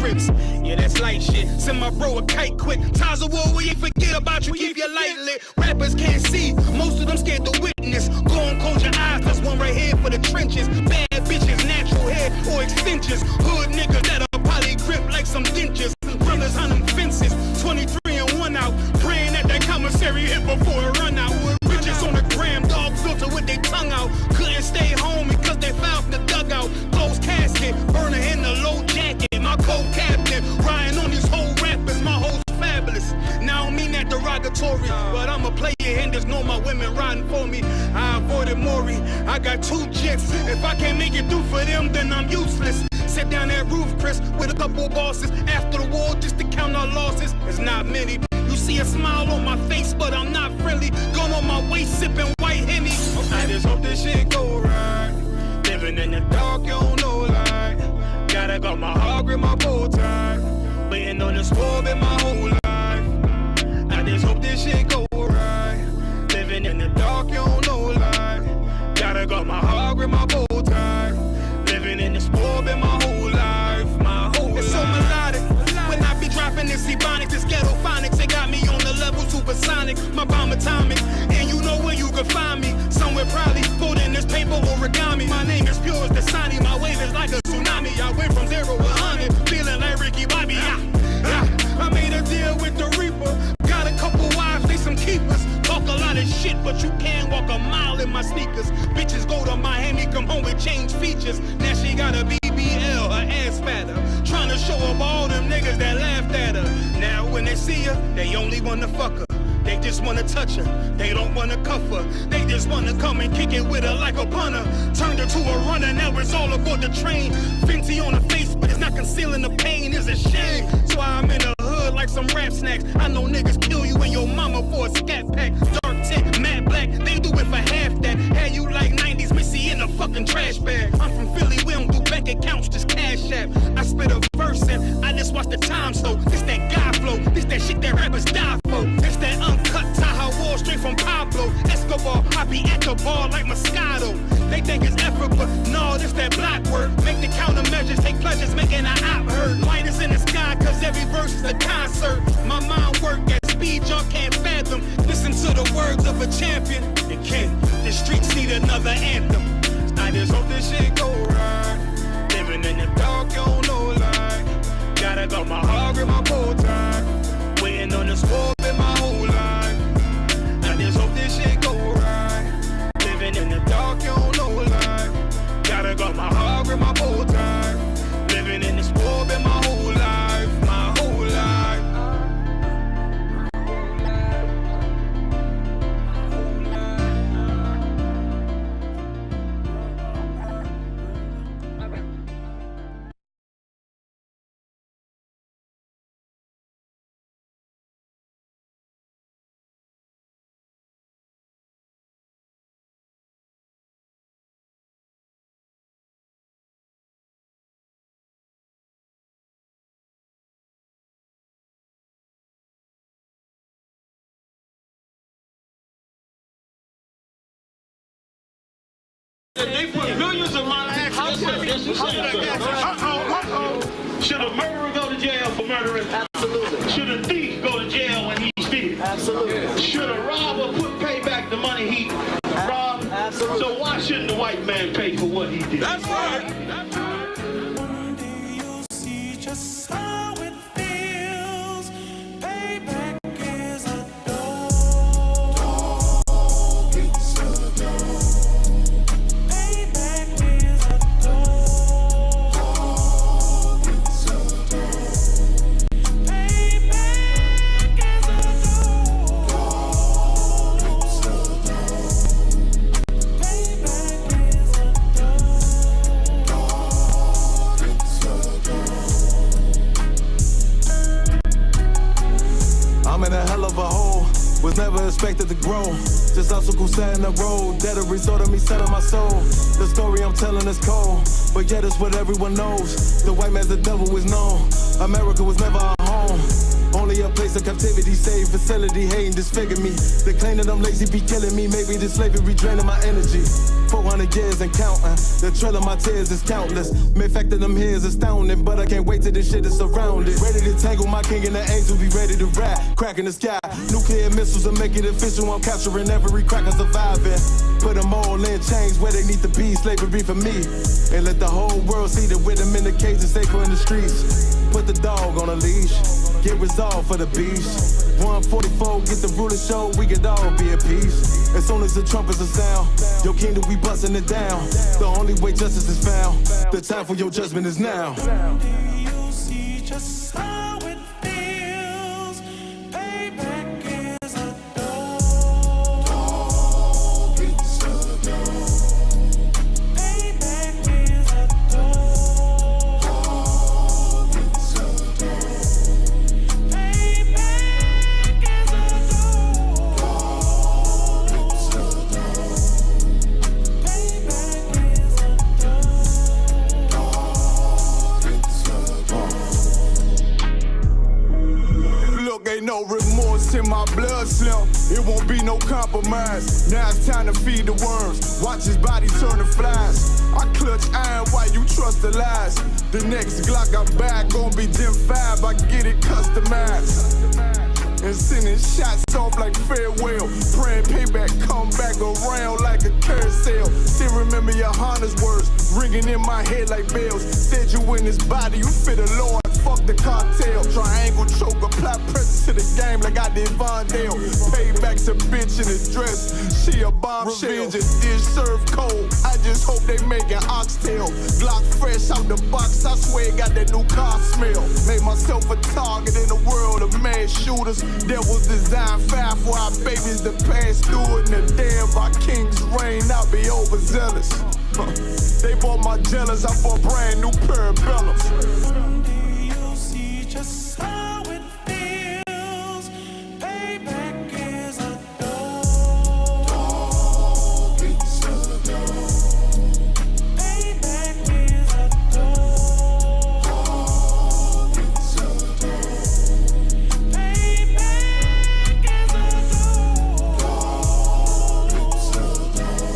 rips. Yeah, that's light shit. Send my bro a kite quick. Ties of war, we ain't forget about you. Keep your light lit. Rappers can't see. Most of them scared to witness. Go and close your eyes. There's one right here for the trenches. Bad bitches, natural hair or extensions. Hood niggas that are poly grip like some dentures. Brothers on them fences. 23 and 1 out. Praying that commissary hit before it run out. Bitches on the gram, dog filter with their tongue out. Couldn't stay home because they found the dugout. Closed casket, burner in the low jacket. My co-captain, riding on these whole rappers. My hoes fabulous. Now I don't mean that derogatory, but I'm a player and there's no my women riding for me. I avoided Maury. I got 2 jets. If I can't make it through for them, then I'm useless. Sit down that roof, Chris, with a couple bosses. After the war, just to count our losses. It's not many. You see a smile on my face, but I'm not friendly. Gun on my waist, sipping white Henny. I just hope this shit go right. Living in the dark, you don't know like. Gotta got my heart grip, my bow tie. Waiting on this war in my whole life. I just hope this shit go right. Living in the dark, you don't know like. Gotta got my heart grip, my bow tie. Living in this war in my whole life, my whole life. It's so melodic. When I be dropping this ebonics, this ghetto phonics, they got me on the level supersonic. My bomb atomic, and you know where you can find me. Somewhere probably folding this paper origami. My name is pure as the Sonny. My wave is like a tsunami. I went from 0 to 100, feeling like Ricky Bobby. I made a deal with the Reaper. Got a couple wives, they some keepers. Talk a lot of shit, but you can't walk a mile in my sneakers. Bitches go to Miami, come home with change features. Now she got a BBL, her ass fatter. Trying to show up all them niggas that laughed at her. Now when they see her, they only wanna fuck her. They just wanna touch her, they don't wanna cuff her. They just wanna come and kick it with her like a punter. Turned her to a runner, now it's all aboard the train. Fenty on her face, but it's not concealing the pain, it's a shame. So I'm in the hood like some rap snacks. I know niggas kill you and your mama for a scat pack. Dark tint, matte black, they do it for half that. Had you like 90s Missy in a fucking trash bag. I'm from Philly, we don't do bank accounts, just cash app. I spit a verse and I just watch the time slow. This that guy flow, this that shit that rappers die for. This that uncut Tahoe Wall straight from Pablo Escobar. I be at the bar like Moscato. They think it's effort, but no, this that block work. Make the countermeasures, take pleasures, making an op hurt. Light is in the sky, cause every verse is a concert. My mind work at speed y'all can't fathom. Listen to the words of a champion. You can't, the streets need another anthem. I just hope this shit go right. Living in the dark, you don't know like. Gotta got my heart in my bow tie. Waiting on the score in my whole life. I just hope this shit go right. Living in the dark, you don't know like. Gotta got my heart in my bow tie. Living in the score in my whole life, my whole life. They put millions of my actions. Should a murderer go to jail for murdering? Absolutely. Should a thief go to jail when he steals? Absolutely. Should a robber pay back the money he robbed? Absolutely. So why shouldn't the white man pay for what he did? That's right. That's right. One day you'll see just how it feels. Payback is a dog. It's a dog. Was never expected to grow. Just obstacle set in the road. That a result of me selling my soul. The story I'm telling is cold, but yet it's what everyone knows. The white man's the devil is known. America was never our home. Only a place of captivity, save facility, hating, disfigure me. They claim that I'm lazy, be killing me. Maybe this slavery draining my energy. 400 years and counting. The trail of my tears is countless. Main fact of them here is astounding, but I can't wait till this shit is surrounded. Ready to tangle my king and the angels, be ready to rap. Cracking the sky. Nuclear missiles will make it official. I'm capturing every cracker surviving. Put them all in chains where they need to be. Slavery for me. And let the whole world see that with them in the cage and safer in the streets. Put the dog on a leash. Get resolved for the beast. 144, get the ruler show, we could all be at peace. As soon as the trumpets are sound, your kingdom we busting it down. The only way justice is found, the time for your judgment is now. Do you see just how it feels? Payback is a dog. It's a dog. Payback is a dog. It's a dog. Payback is a dog. It's a dog. Payback is a Look, ain't no remorse in my blood slim. It won't be no compromise. Now it's time to feed the worms. Watch his body turn to flies. I clutch iron while you trust the lies. The next Glock I buy gon' be Gen 5. I get it customized. And sending shots off like farewell. Praying payback come back around like a carousel. Still remember your Honda's words ringing in my head like bells. Said you in this body, you fit a Lord. Fuck the cartel. Triangle choke, apply pressure to the game like I did Von Dale. Payback's a bitch in a dress. She a bombshell. Revenge is dish served cold. I just hope they making oxtail. Glock fresh out the box. I swear it got that new car smell. Made myself a target in a world of mad shooters. Devils design fire for our babies to pass through it. And the day of our king's reign, I'll be overzealous. They bought my jealous. I bought brand new parabellums. Just how it feels. Payback is a dog. It's a dog. Payback is a dog. It's a dog. Payback is a dog. It's a dog.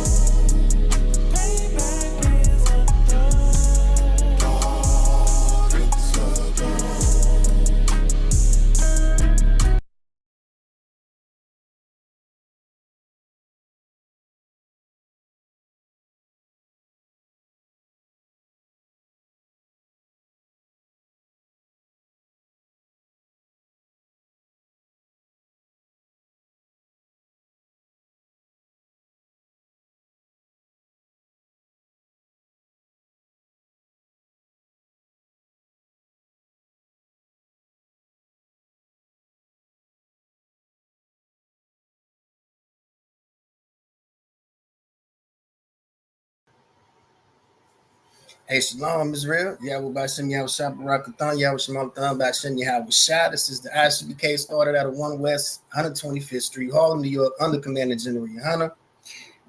Payback is a dog. It's a dog. Hey, Shalom, Israel. Yahweh Bashem, Yahweh Shabbarakathon, Yahweh Shemalathon, Bashem, Yahweh Shah. This is the ISUPK started out of 1 West 125th Street, Harlem, New York, under Commander General Yohana.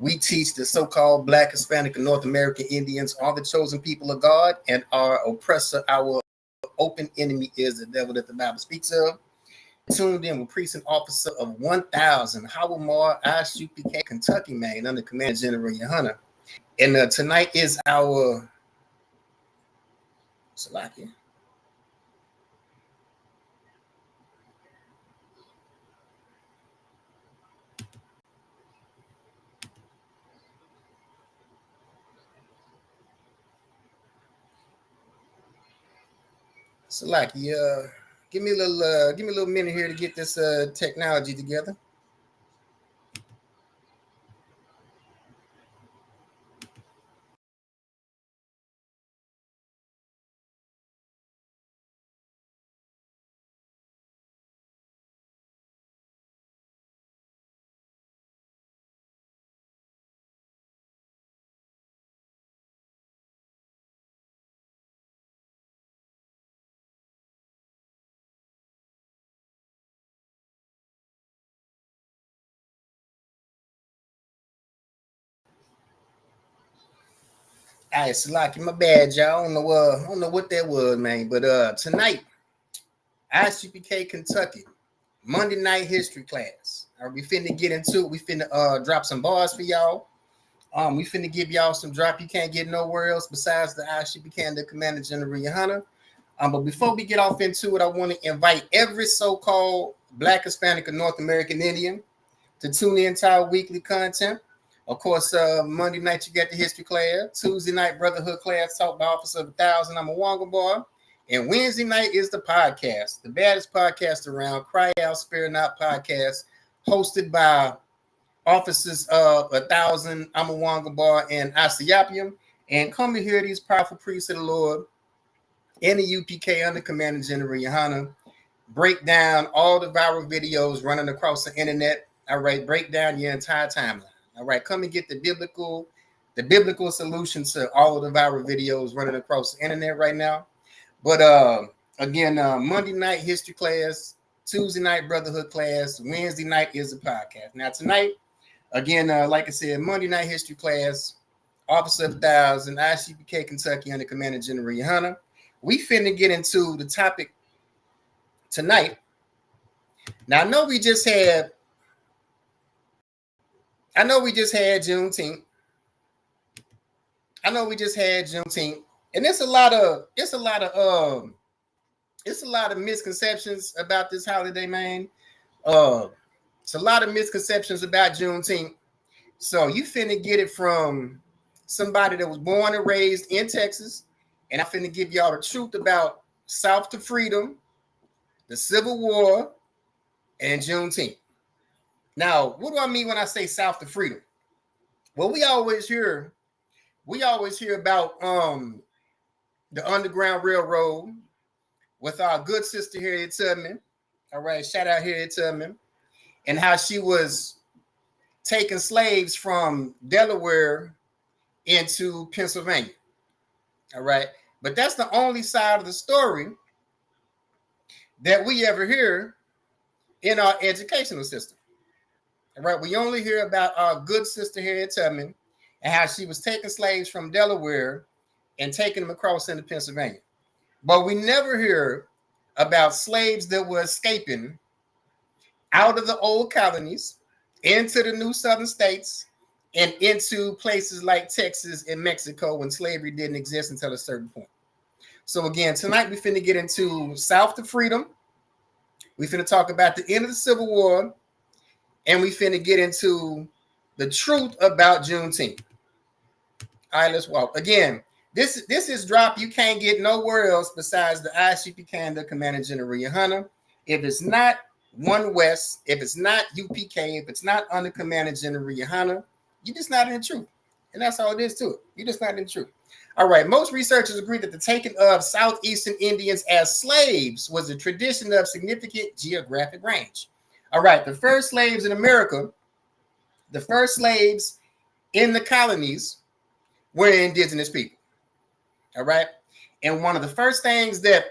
We teach the so-called Black, Hispanic, and North American Indians are the chosen people of God, and our oppressor, our open enemy is the devil that the Bible speaks of. Tuned in with Precinct Officer of 1000, Howard ISUPK, Kentucky, Maine, under Commander General Yohana. And tonight is our Salakia. Salakia, give me a little minute here to get this technology together. All right, Salaki, my bad, y'all. I don't know what that was, man. But tonight, ISUPK, Kentucky, Monday night history class. We finna get into it. We finna drop some bars for y'all. We finna give y'all some drop you can't get nowhere else besides the ISUPK and the Commander General Yohana. But before we get off into it, I want to invite every so-called Black, Hispanic, or North American Indian to tune in to our weekly content. Of course, Monday night you got the history class. Tuesday night brotherhood class taught by Office of 1,000. I'm a Wonga boy. And Wednesday night is the podcast, the baddest podcast around, Cry Out, Spare Not podcast, hosted by officers of 1,000. I'm a Wonga boy and ISUPK. And come to hear these powerful priests of the Lord and the UPK under Commander General Yohana break down all the viral videos running across the internet. All right, break down your entire timeline. All right, come and get the biblical solution to all of the viral videos running across the internet right now. But again, Monday night history class, Tuesday night brotherhood class, Wednesday night is a podcast. Now tonight, again, like I said, Monday night history class, Officer of 1,000, ISUPK, Kentucky under Commander General Yohana. We finna get into the topic tonight. Now I know we just had Juneteenth. And it's a lot of misconceptions about this holiday, man. It's a lot of misconceptions about Juneteenth. So you finna get it from somebody that was born and raised in Texas, and I'm finna give y'all the truth about South to Freedom, the Civil War, and Juneteenth. Now, what do I mean when I say South to Freedom? Well, we always hear about the Underground Railroad with our good sister Harriet Tubman. All right, shout out Harriet Tubman, and how she was taking slaves from Delaware into Pennsylvania. All right, but that's the only side of the story that we ever hear in our educational system. All right, we only hear about our good sister Harriet Tubman and how she was taking slaves from Delaware and taking them across into Pennsylvania. But we never hear about slaves that were escaping out of the old colonies into the new southern states and into places like Texas and Mexico when slavery didn't exist until a certain point. So again, tonight we finna get into South to Freedom. We finna talk about the end of the Civil War, and we finna get into the truth about Juneteenth. All right, let's walk. Again, this is drop you can't get nowhere else besides the ISUPK and the Commander General Yohana. If it's not One West, if it's not UPK, if it's not under Commander General Yohana, you're just not in the truth. And that's all it is to it. You're just not in the truth. All right, most researchers agree that the taking of Southeastern Indians as slaves was a tradition of significant geographic range. All right, the first slaves in America, the first slaves in the colonies were indigenous people. All right, and one of the first things that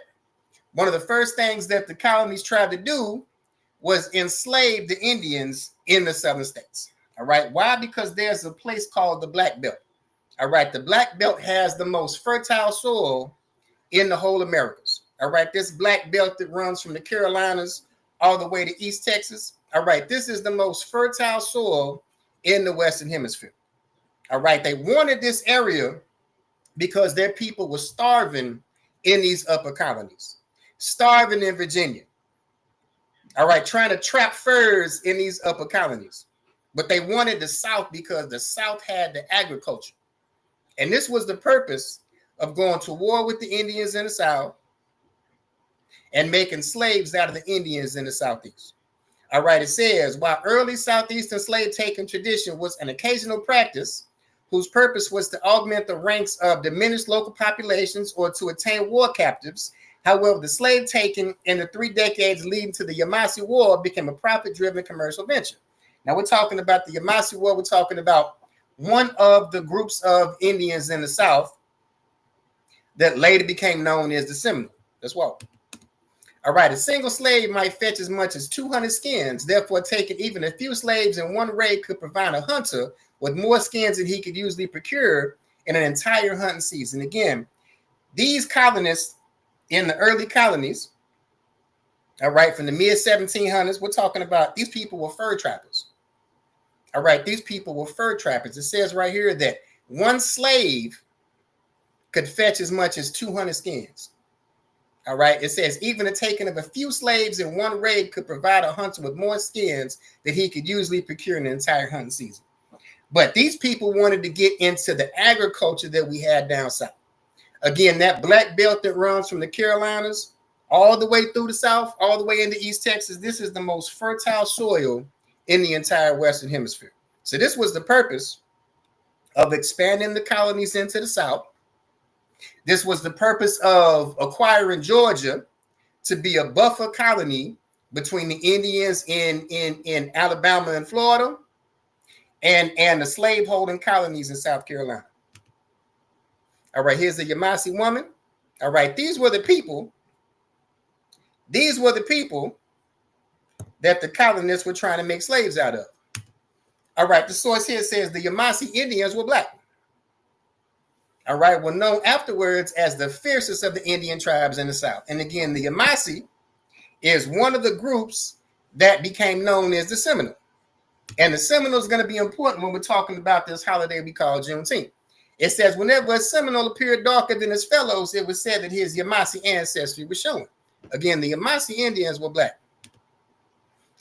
the colonies tried to do was enslave the Indians in the southern states. All right, why? Because there's a place called the Black Belt. All right, the Black Belt has the most fertile soil in the whole Americas. All right, this Black Belt that runs from the Carolinas all the way to East Texas. All right, this is the most fertile soil in the Western Hemisphere. All right, they wanted this area because their people were starving in these upper colonies, starving in Virginia. All right, trying to trap furs in these upper colonies. But they wanted the South because the South had the agriculture. And this was the purpose of going to war with the Indians in the South and making slaves out of the Indians in the Southeast. All right, it says, while early Southeastern slave-taking tradition was an occasional practice whose purpose was to augment the ranks of diminished local populations or to attain war captives, however, the slave-taking in the 3 decades leading to the Yamasee War became a profit-driven commercial venture. Now, we're talking about the Yamasee War. We're talking about one of the groups of Indians in the South that later became known as the Seminole. Let's walk. All right, a single slave might fetch as much as 200 skins. Therefore, taking even a few slaves in one raid could provide a hunter with more skins than he could usually procure in an entire hunting season. Again, these colonists in the early colonies, All right, from the mid 1700s, we're talking about these people were fur trappers. All right, these people were fur trappers. It says right here that one slave could fetch as much as 200 skins. All right, it says even the taking of a few slaves in one raid could provide a hunter with more skins than he could usually procure in an entire hunting season. But these people wanted to get into the agriculture that we had down south. Again, that black belt that runs from the Carolinas all the way through the south, all the way into East Texas, this is the most fertile soil in the entire Western Hemisphere. So this was the purpose of expanding the colonies into the south. This was the purpose of acquiring Georgia to be a buffer colony between the Indians in Alabama and Florida and the slaveholding colonies in South Carolina. All right, here's the Yamasee woman. All right, these were the people that the colonists were trying to make slaves out of. All right, the source here says the Yamasee Indians were black. All right, were known afterwards as the fiercest of the Indian tribes in the South. And again, the Yamasee is one of the groups that became known as the Seminole. And the Seminole is going to be important when we're talking about this holiday we call Juneteenth. It says whenever a Seminole appeared darker than his fellows, it was said that his Yamasee ancestry was showing. Again, the Yamasee Indians were black.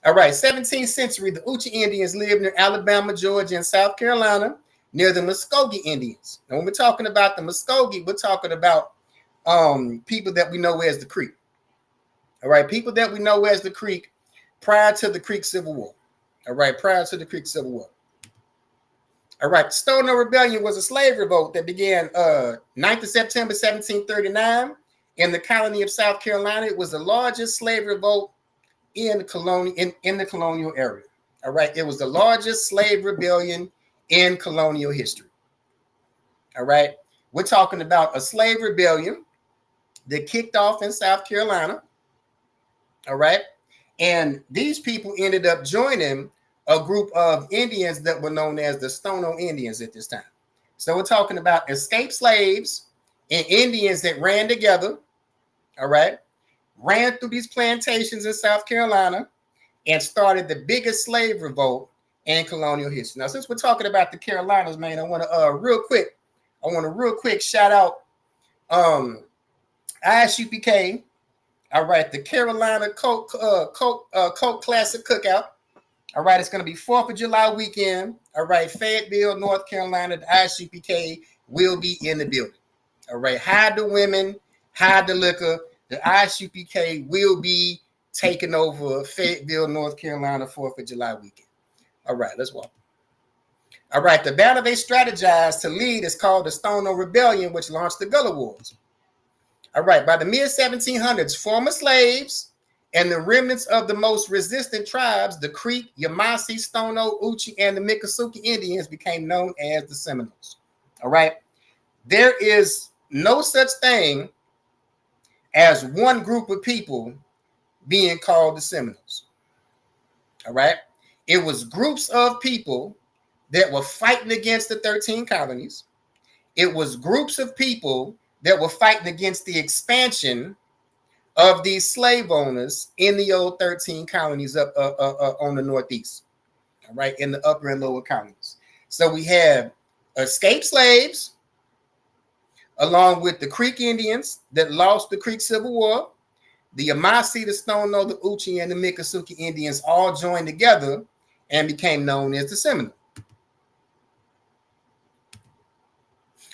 All right, 17th century, the Uchi Indians lived near Alabama, Georgia, and South Carolina, near the Muskogee Indians. Now, when we're talking about the Muskogee, we're talking about people that we know as the Creek. All right, people that we know as the Creek prior to the Creek Civil War. All right, prior to the Creek Civil War. All right, the Stono Rebellion was a slave revolt that began 9th of September, 1739 in the colony of South Carolina. It was the largest slave revolt in the colonial area. All right, it was the largest slave rebellion in colonial history. All right, we're talking about a slave rebellion that kicked off in South Carolina. All right, and these people ended up joining a group of Indians that were known as the Stono Indians at this time. So we're talking about escaped slaves and Indians that ran together, all right, ran through these plantations in South Carolina and started the biggest slave revolt in colonial history. Now, since we're talking about the Carolinas, man, I want to real quick shout out ISUPK. All right, the Carolina Coke Classic Cookout. All right, it's going to be 4th of July weekend. All right, Fayetteville, North Carolina, the ISUPK will be in the building. All right, hide the women, hide the liquor. The ISUPK will be taking over Fayetteville, North Carolina, 4th of July weekend. All right, let's walk. All right, the battle they strategized to lead is called the Stono Rebellion, which launched the Gullah Wars. All right, by the mid-1700s, former slaves and the remnants of the most resistant tribes, the Creek, Yamasee, Stono, Uchi, and the Miccosukee Indians became known as the Seminoles. All right, there is no such thing as one group of people being called the Seminoles. All right, it was groups of people that were fighting against the 13 colonies. It was groups of people that were fighting against the expansion of these slave owners in the old 13 colonies up on the Northeast, all right, in the upper and lower colonies. So we have escaped slaves, along with the Creek Indians that lost the Creek Civil War. The Yamasee, the Stono, the Uchi, and the Miccosukee Indians all joined together and became known as the Seminole.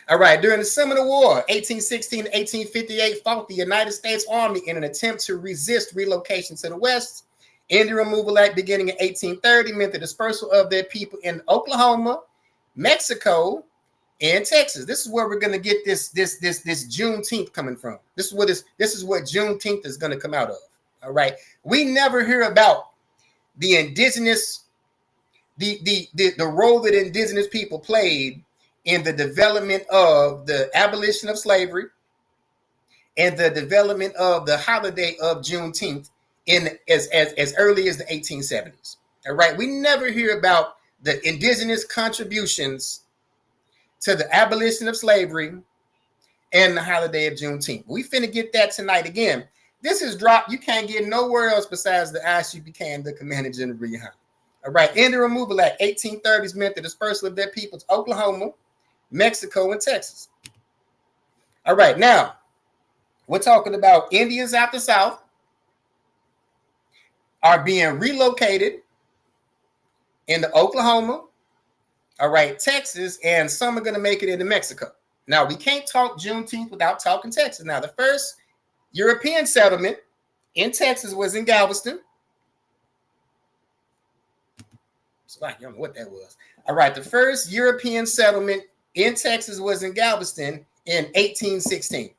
All right, during the Seminole War, 1816 to 1858, fought the United States Army in an attempt to resist relocation to the West. Indian Removal Act beginning in 1830 meant the dispersal of their people in Oklahoma, Mexico, and Texas. This is where we're going to get this Juneteenth coming from. This is what Juneteenth is going to come out of. All right, we never hear about the indigenous, the role that indigenous people played in the development of the abolition of slavery and the development of the holiday of Juneteenth in as early as the 1870s. All right, we never hear about the indigenous contributions to the abolition of slavery and the holiday of Juneteenth. We finna get that tonight again. This is dropped. You can't get nowhere else besides the ISUPK and the Commander General behind. All right. Indian Removal Act 1830s meant the dispersal of their people to Oklahoma, Mexico, and Texas. All right. Now, we're talking about Indians out the South are being relocated into Oklahoma, all right, Texas, and some are going to make it into Mexico. Now, we can't talk Juneteenth without talking Texas. Now, the first European settlement in Texas was in Galveston. It's like, you don't know what that was. All right, the first European settlement in Texas was in Galveston in 1816.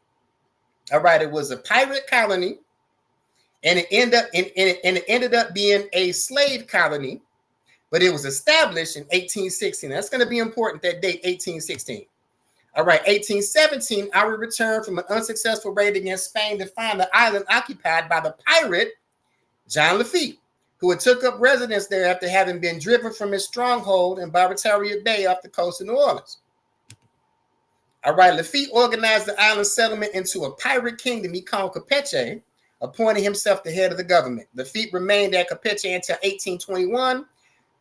All right, it was a pirate colony, and it ended up being a slave colony, but it was established in 1816. That's going to be important, that date, 1816. All right, 1817, our return from an unsuccessful raid against Spain to find the island occupied by the pirate John Lafitte, who had took up residence there after having been driven from his stronghold in Barataria Bay off the coast of New Orleans. All right, Lafitte organized the island settlement into a pirate kingdom he called Campeche, appointing himself the head of the government. Lafitte remained at Campeche until 1821,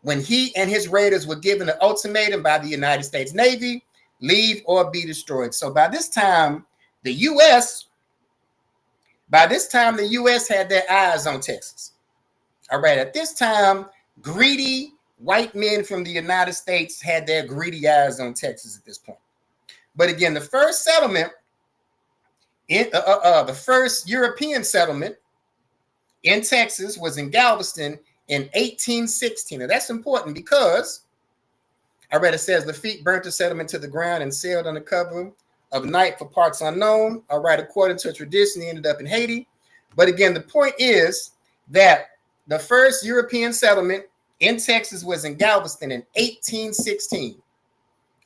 when he and his raiders were given an ultimatum by the United States Navy: leave or be destroyed. So by this time, the U.S. had their eyes on Texas. All right, at this time, greedy white men from the United States had their greedy eyes on Texas at this point. But again, the first settlement, the first European settlement in Texas was in Galveston in 1816. Now that's important because I read it says Lafitte burnt the settlement to the ground and sailed under cover of night for parts unknown. All right, according to a tradition, he ended up in Haiti. But again, the point is that the first European settlement in Texas was in Galveston in 1816.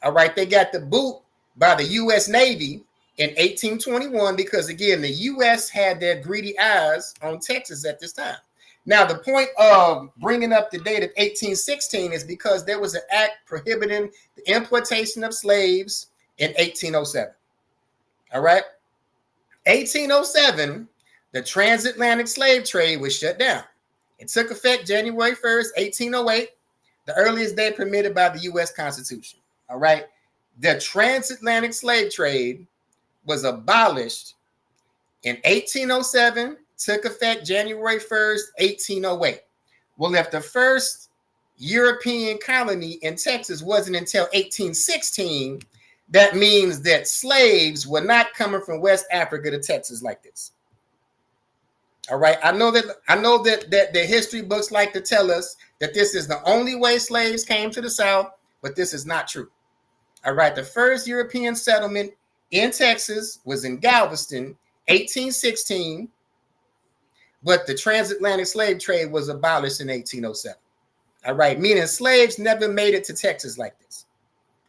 All right, they got the boot by the U.S. Navy in 1821 because, again, the U.S. had their greedy eyes on Texas at this time. Now, the point of bringing up the date of 1816 is because there was an act prohibiting the importation of slaves in 1807. All right. 1807, the transatlantic slave trade was shut down. It took effect January 1st, 1808, the earliest day permitted by the U.S. Constitution. All right. The transatlantic slave trade was abolished in 1807, took effect January 1st, 1808. Well, if the first European colony in Texas wasn't until 1816, that means that slaves were not coming from West Africa to Texas like this. All right. I know that the history books like to tell us that this is the only way slaves came to the South, but this is not true. All right. The first European settlement in Texas was in Galveston, 1816, but the transatlantic slave trade was abolished in 1807. All right. Meaning slaves never made it to Texas like this.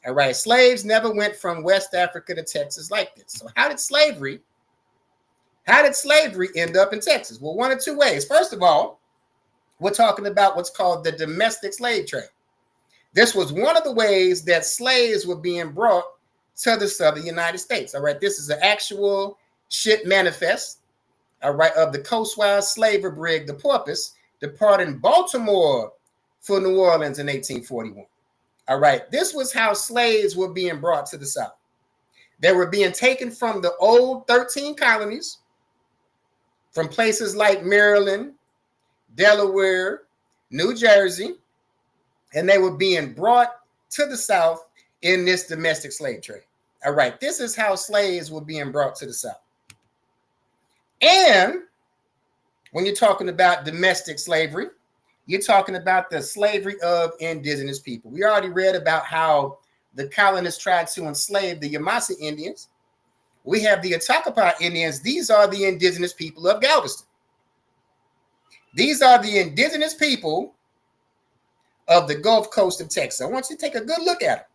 All right. Slaves never went from West Africa to Texas like this. So how did slavery end up in Texas? Well, one of two ways. First of all, we're talking about what's called the domestic slave trade. This was one of the ways that slaves were being brought to the southern United States. All right. This is an actual ship manifest, all right, of the coastwise slaver brig, the Porpoise, departing Baltimore for New Orleans in 1841. All right. This was how slaves were being brought to the South. They were being taken from the old 13 colonies, from places like Maryland, Delaware, New Jersey, and they were being brought to the South in this domestic slave trade. All right, this is how slaves were being brought to the South. And when you're talking about domestic slavery, you're talking about the slavery of indigenous people. We already read about how the colonists tried to enslave the Yamasee Indians. We have the Atacapa Indians. These are the indigenous people of Galveston. These are the indigenous people of the Gulf Coast of Texas. I want you to take a good look at them.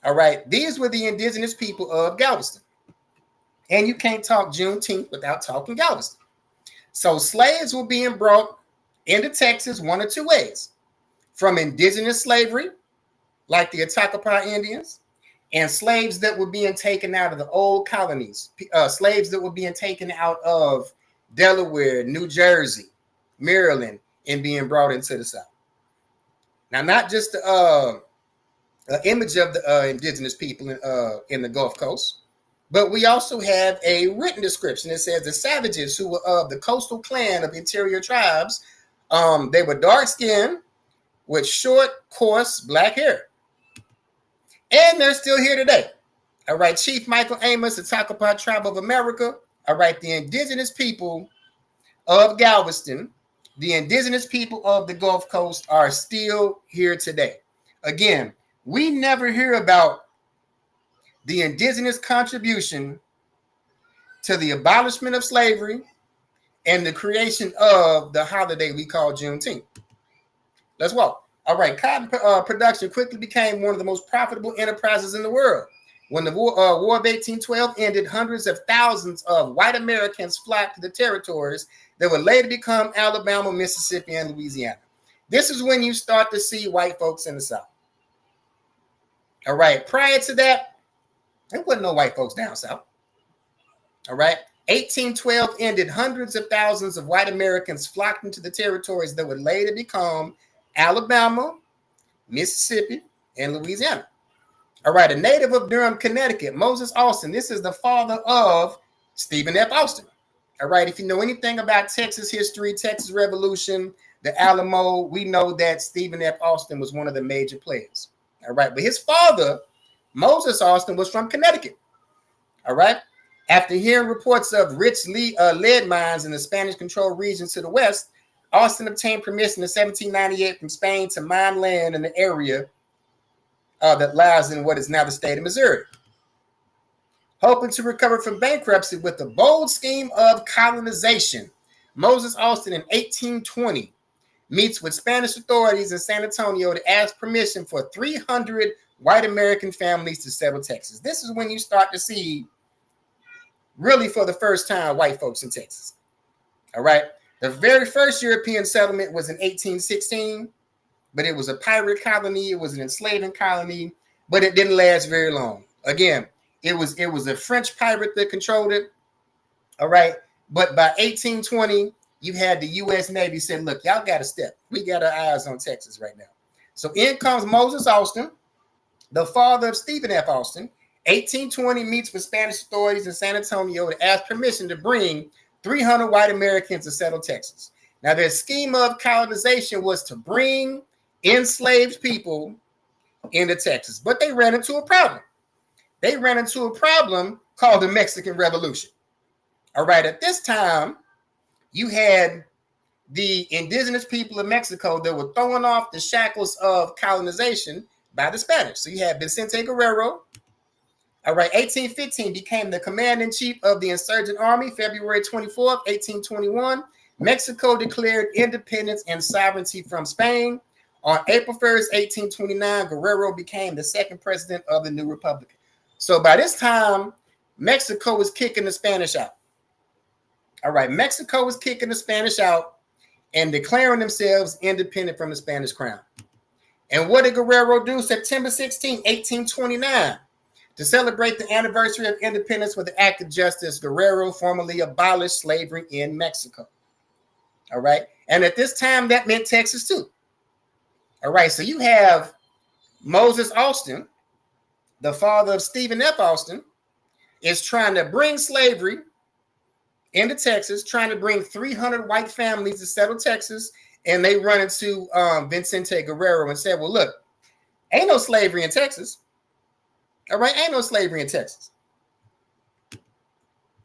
All right. These were the indigenous people of Galveston. And you can't talk Juneteenth without talking Galveston. So slaves were being brought into Texas one of two ways: from indigenous slavery, like the Atacapa Indians, and slaves that were being taken out of the old colonies, slaves that were being taken out of Delaware, New Jersey, Maryland, and being brought into the South. Now, not just the image of the indigenous people in the Gulf Coast, but we also have a written description that says the savages who were of the coastal clan of interior tribes, they were dark-skinned with short, coarse black hair. And they're still here today. All right, Chief Michael Amos, the Takapat Tribe of America. All right, the indigenous people of Galveston, the indigenous people of the Gulf Coast are still here today. Again, we never hear about the indigenous contribution to the abolishment of slavery and the creation of the holiday we call Juneteenth. Let's walk. All right, cotton production quickly became one of the most profitable enterprises in the world. When the War of 1812 ended, hundreds of thousands of white Americans flocked to the territories that would later become Alabama, Mississippi, and Louisiana. This is when you start to see white folks in the South. All right, prior to that, there wasn't no white folks down South. All right, 1812 ended, hundreds of thousands of white Americans flocked into the territories that would later become Alabama, Mississippi, and Louisiana. All right, a native of Durham, Connecticut, Moses Austin. This is the father of Stephen F. Austin. All right, if you know anything about Texas history, Texas Revolution, the Alamo, we know that Stephen F. Austin was one of the major players. All right, but his father, Moses Austin, was from Connecticut. All right, after hearing reports of rich lead mines in the Spanish-controlled regions to the west, Austin obtained permission in 1798 from Spain to mine land in the area that lies in what is now the state of Missouri. Hoping to recover from bankruptcy with a bold scheme of colonization, Moses Austin in 1820 meets with Spanish authorities in San Antonio to ask permission for 300 white American families to settle Texas. This is when you start to see, really for the first time, white folks in Texas. All right. The very first European settlement was in 1816, but it was a pirate colony. It was an enslaving colony, but it didn't last very long. Again, it was a French pirate that controlled it. All right. But by 1820, you had the U.S. Navy said, look, y'all got to step. We got our eyes on Texas right now. So in comes Moses Austin, the father of Stephen F. Austin. 1820 meets with Spanish authorities in San Antonio to ask permission to bring 300 white Americans to settle Texas. Now, their scheme of colonization was to bring enslaved people into Texas, but they ran into a problem. They ran into a problem called the Mexican Revolution. All right, at this time, you had the indigenous people of Mexico that were throwing off the shackles of colonization by the Spanish. So you had Vicente Guerrero. All right, 1815 became the commander-in-chief of the insurgent army. February 24th, 1821, Mexico declared independence and sovereignty from Spain. On April 1st, 1829, Guerrero became the second president of the new republic. So by this time, Mexico was kicking the Spanish out. All right, Mexico was kicking the Spanish out and declaring themselves independent from the Spanish crown. And what did Guerrero do September 16, 1829? To celebrate the anniversary of independence with the act of justice, Guerrero formally abolished slavery in Mexico. All right. And at this time, that meant Texas too. All right. So you have Moses Austin, the father of Stephen F. Austin, is trying to bring slavery into Texas, trying to bring 300 white families to settle Texas. And they run into Vicente Guerrero and said, well, look, ain't no slavery in Texas. All right, ain't no slavery in Texas.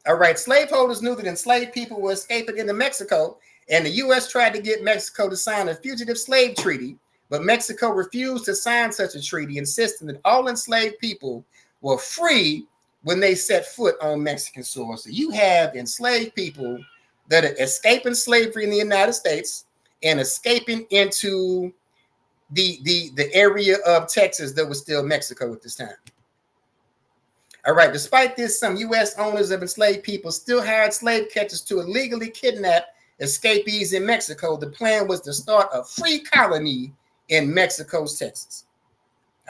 All right, slaveholders knew that enslaved people were escaping into Mexico, and the U.S. tried to get Mexico to sign a fugitive slave treaty, but Mexico refused to sign such a treaty, insisting that all enslaved people were free when they set foot on Mexican soil. So you have enslaved people that are escaping slavery in the United States and escaping into the area of Texas that was still Mexico at this time. All right, despite this, some U.S. owners of enslaved people still hired slave catchers to illegally kidnap escapees in Mexico. The plan was to start a free colony in Mexico's Texas.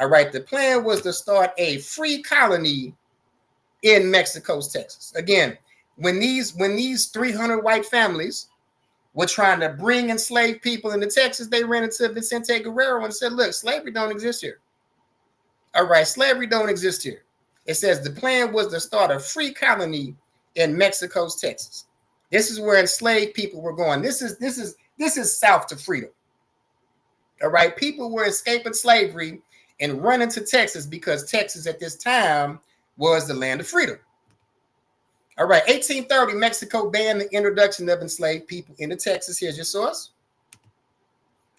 All right, the plan was to start a free colony in Mexico's Texas. Again, when these 300 white families were trying to bring enslaved people into Texas, they ran into Vicente Guerrero and said, look, slavery don't exist here. All right, slavery don't exist here. It says the plan was to start a free colony in Mexico's Texas. This is where enslaved people were going. This is south to freedom. All right, people were escaping slavery and running to Texas because Texas at this time was the land of freedom. All right, 1830, Mexico banned the introduction of enslaved people into Texas. Here's your source.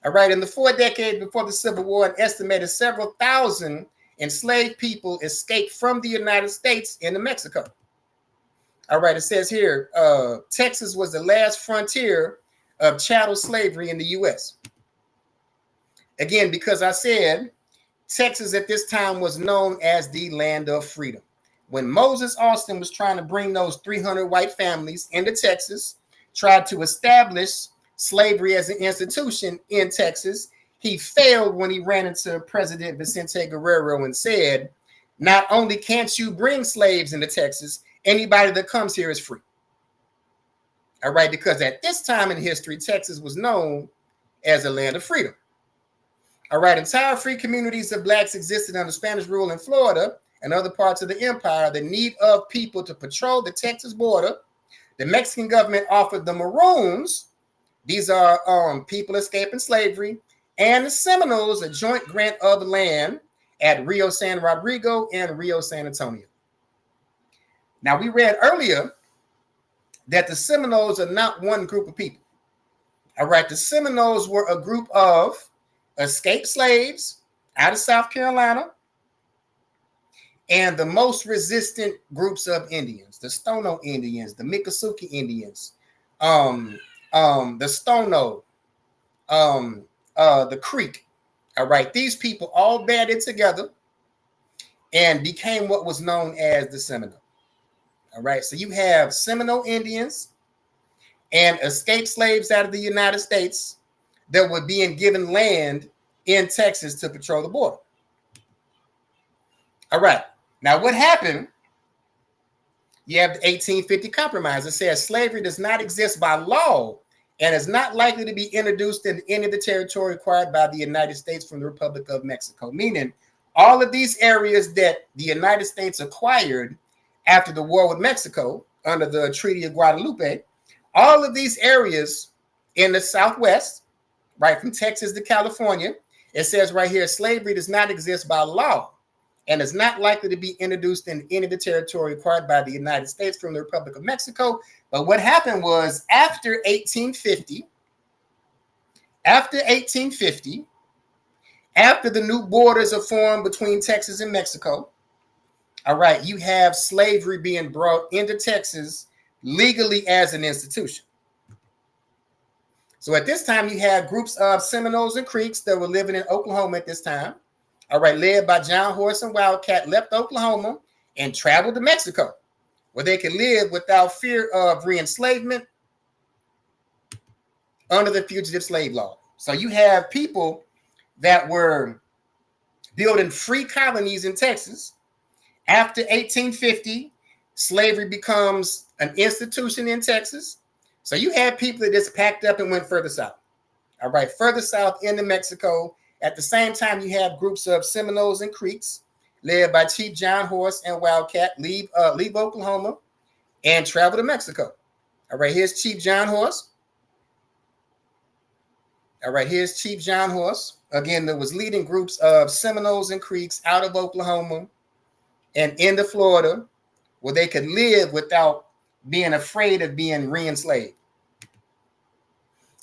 All right, in the 4 decades before the Civil War, an estimated several thousand enslaved people escaped from the United States into Mexico. All right, it says here, Texas was the last frontier of chattel slavery in the U.S. Again, because I said Texas at this time was known as the land of freedom. When Moses Austin was trying to bring those 300 white families into Texas, tried to establish slavery as an institution in Texas, he failed when he ran into President Vicente Guerrero and said, not only can't you bring slaves into Texas, anybody that comes here is free. All right, because at this time in history, Texas was known as a land of freedom. All right, entire free communities of blacks existed under Spanish rule in Florida and other parts of the empire. The need of people to patrol the Texas border, the Mexican government offered the Maroons, these are people escaping slavery, and the Seminoles a joint grant of land at Rio San Rodrigo and Rio San Antonio. Now, we read earlier that the Seminoles are not one group of people. All right, the Seminoles were a group of escaped slaves out of South Carolina and the most resistant groups of Indians, the Stono Indians, the Miccosukee Indians, the Stono, the Creek. All right, these people all banded together and became what was known as the Seminole. All right, so you have Seminole Indians and escaped slaves out of the United States that were being given land in Texas to patrol the border. All right, now what happened? You have the 1850 Compromise. It says slavery does not exist by law and is not likely to be introduced in any of the territory acquired by the United States from the Republic of Mexico. Meaning all of these areas that the United States acquired after the war with Mexico under the Treaty of Guadalupe, all of these areas in the Southwest, right from Texas to California, it says right here, slavery does not exist by law and is not likely to be introduced in any of the territory acquired by the United States from the Republic of Mexico. But what happened was after 1850, after the new borders are formed between Texas and Mexico, all right, you have slavery being brought into Texas legally as an institution. So at this time, you have groups of Seminoles and Creeks that were living in Oklahoma at this time. All right, led by John Horse and Wildcat, left Oklahoma and traveled to Mexico, where they could live without fear of re-enslavement under the fugitive slave law. So you have people that were building free colonies in Texas. After 1850, slavery becomes an institution in Texas. So you had people that just packed up and went further south. All right, further south into Mexico. At the same time, you have groups of Seminoles and Creeks led by Chief John Horse and Wildcat leave Oklahoma and travel to Mexico. All right, here's Chief John Horse. All right, here's Chief John Horse. Again, there was leading groups of Seminoles and Creeks out of Oklahoma and into Florida where they could live without being afraid of being re-enslaved.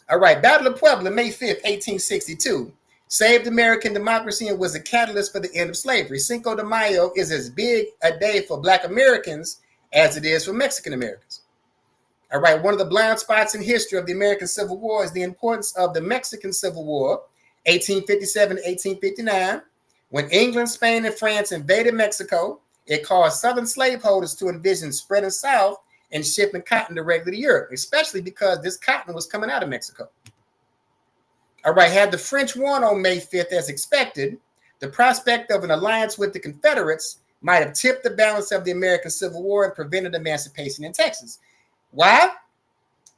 All right, Battle of Puebla, May 5th, 1862. Saved American democracy and was a catalyst for the end of slavery. Cinco de Mayo is as big a day for Black Americans as it is for Mexican Americans. All right, one of the blind spots in history of the American Civil War is the importance of the Mexican Civil War, 1857 to 1859. When England, Spain, and France invaded Mexico, it caused Southern slaveholders to envision spreading south and shipping cotton directly to Europe, especially because this cotton was coming out of Mexico. All right, had the French won on May 5th as expected, the prospect of an alliance with the Confederates might have tipped the balance of the American Civil War and prevented emancipation in Texas. Why?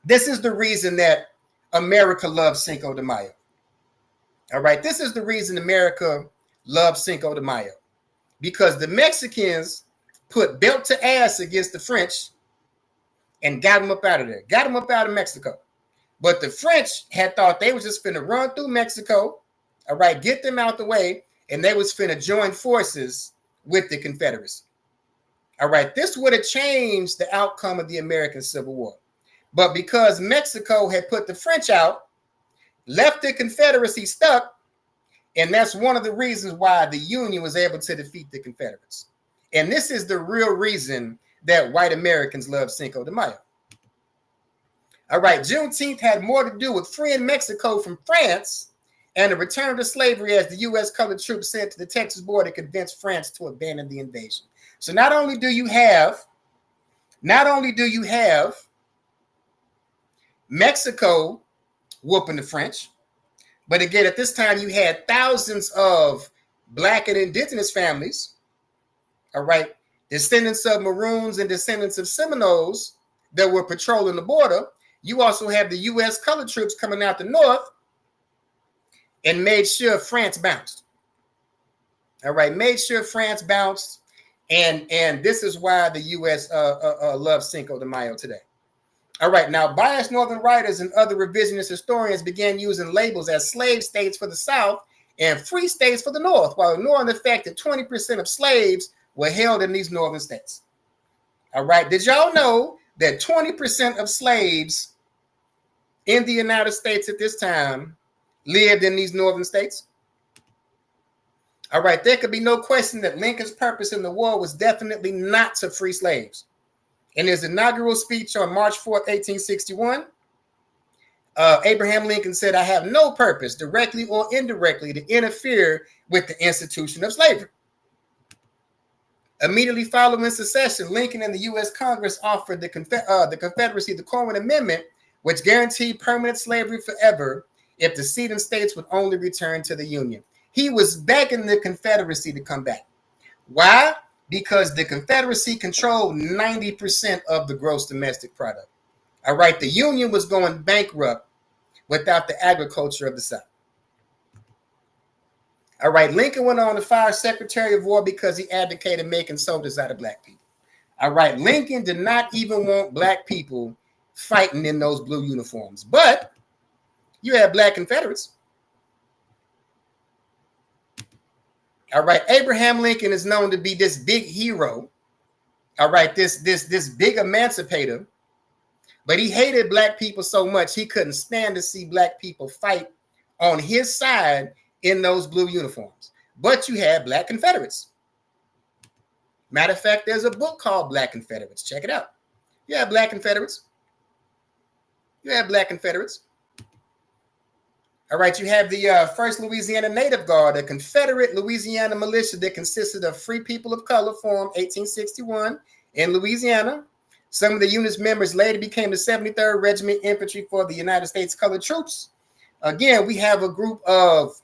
This is the reason that America loves Cinco de Mayo. All right, this is the reason America loves Cinco de Mayo. Because the Mexicans put belt to ass against the French and got them up out of there. Got them up out of Mexico. But the French had thought they was just finna run through Mexico, all right, get them out the way, and they was finna join forces with the Confederacy. All right, this would have changed the outcome of the American Civil War. But because Mexico had put the French out, left the Confederacy stuck, and that's one of the reasons why the Union was able to defeat the Confederates. And this is the real reason that white Americans love Cinco de Mayo. All right, Juneteenth had more to do with freeing Mexico from France and the return to slavery as the U.S. colored troops sent to the Texas border convinced France to abandon the invasion. So not only do you have Mexico whooping the French, but again, at this time, you had thousands of Black and indigenous families, all right, descendants of Maroons and descendants of Seminoles that were patrolling the border. You also have the U.S. colored troops coming out the north and made sure France bounced. All right, made sure France bounced. And this is why the U.S. Loves Cinco de Mayo today. All right, now biased Northern writers and other revisionist historians began using labels as slave states for the South and free states for the North, while ignoring the fact that 20% of slaves were held in these northern states. All right, did y'all know that 20% of slaves in the United States at this time lived in these northern states? All right, there could be no question that Lincoln's purpose in the war was definitely not to free slaves. In his inaugural speech on March 4th, 1861, Abraham Lincoln said, "I have no purpose, directly or indirectly, to interfere with the institution of slavery." Immediately following secession, Lincoln and the U.S. Congress offered the Confederacy the Corwin Amendment, which guaranteed permanent slavery forever if the ceding states would only return to the Union. He was begging the Confederacy to come back. Why? Because the Confederacy controlled 90% of the gross domestic product. All right, the Union was going bankrupt without the agriculture of the South. All right, Lincoln went on to fire Secretary of War because he advocated making soldiers out of Black people. All right, Lincoln did not even want Black people fighting in those blue uniforms, but you had Black Confederates. All right, Abraham Lincoln is known to be this big hero. All right, this big emancipator, but he hated Black people so much he couldn't stand to see Black people fight on his side in those blue uniforms. But you had Black Confederates. Matter of fact, there's a book called Black Confederates. Check it out. You have Black Confederates. You have Black Confederates. All right, you have the 1st Louisiana Native Guard, a Confederate Louisiana militia that consisted of free people of color, formed 1861 in Louisiana. Some of the unit's members later became the 73rd Regiment Infantry for the United States Colored Troops. Again, we have a group of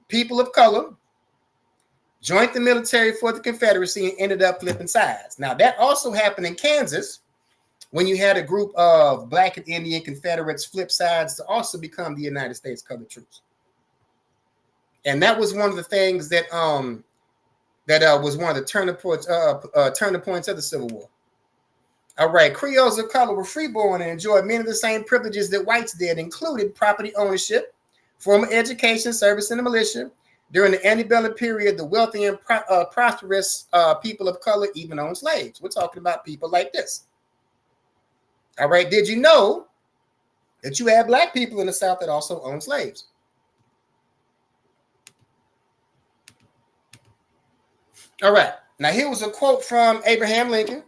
people of color joined the military for the Confederacy and ended up flipping sides. Now, that also happened in Kansas, when you had a group of Black and Indian Confederates flip sides to also become the United States Colored Troops. And that was one of the things that was one of the turning points of the Civil War. All right, Creoles of color were freeborn and enjoyed many of the same privileges that whites did, including property ownership, formal education, service in the militia. During the antebellum period, the wealthy and prosperous people of color even owned slaves. We're talking about people like this. All right, did you know that you had Black people in the South that also owned slaves? All right, now here was a quote from Abraham Lincoln.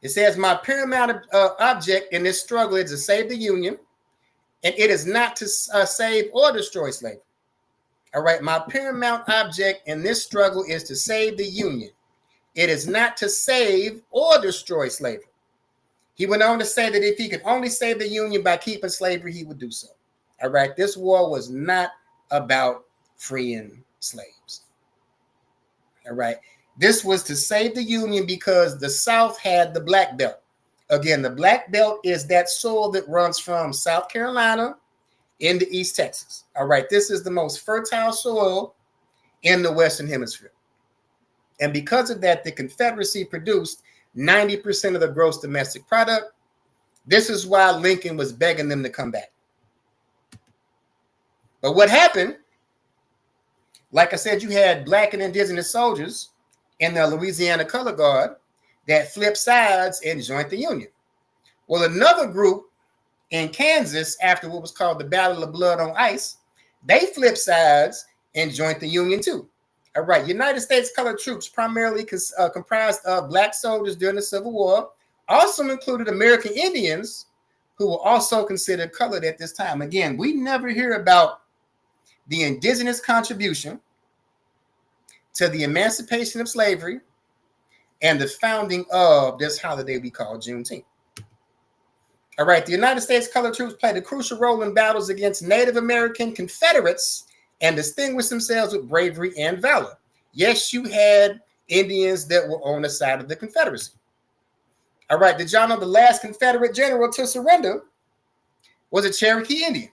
It says, "My paramount object in this struggle is to save the Union, and it is not to save or destroy slavery." All right, my paramount object in this struggle is to save the Union. It is not to save or destroy slavery. He went on to say that if he could only save the Union by keeping slavery, he would do so. All right, this war was not about freeing slaves. All right, This was to save the Union because the South had the Black Belt. Again, the Black Belt is that soil that runs from South Carolina into East Texas. All right, this is the most fertile soil in the Western Hemisphere. And because of that, the Confederacy produced 90% of the gross domestic product. This is why Lincoln was begging them to come back. But what happened, like I said, you had Black and indigenous soldiers in the Louisiana Color Guard that flipped sides and joined the Union. Well, another group in Kansas, after what was called the Battle of Blood on Ice, they flipped sides and joined the Union too. All right, United States colored troops primarily comprised of Black soldiers during the Civil War, also included American Indians who were also considered colored at this time. Again, we never hear about the indigenous contribution to the emancipation of slavery and the founding of this holiday we call Juneteenth. All right, the United States colored troops played a crucial role in battles against Native American Confederates and distinguished themselves with bravery and valor. Yes, you had Indians that were on the side of the Confederacy. All right, did y'all know the last Confederate general to surrender was a Cherokee Indian?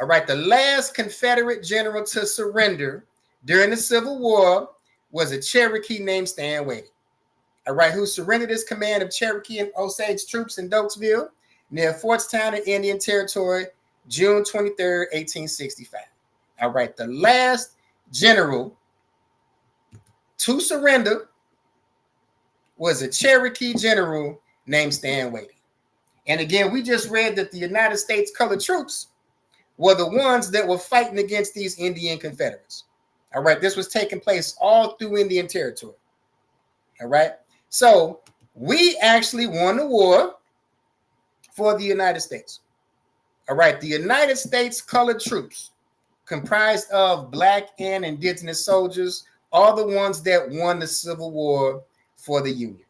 All right, the last Confederate general to surrender during the Civil War was a Cherokee named Stan Wadey. All right, who surrendered his command of Cherokee and Osage troops in Doaksville near Fortstown in Indian Territory, June 23rd, 1865. All right, the last general to surrender was a Cherokee general named Stan Wadey. And again, we just read that the United States colored troops were the ones that were fighting against these Indian Confederates. All right, this was taking place all through Indian Territory. All right, so we actually won the war for the United States. All right, the United States colored troops, comprised of Black and indigenous soldiers, are the ones that won the Civil War for the Union.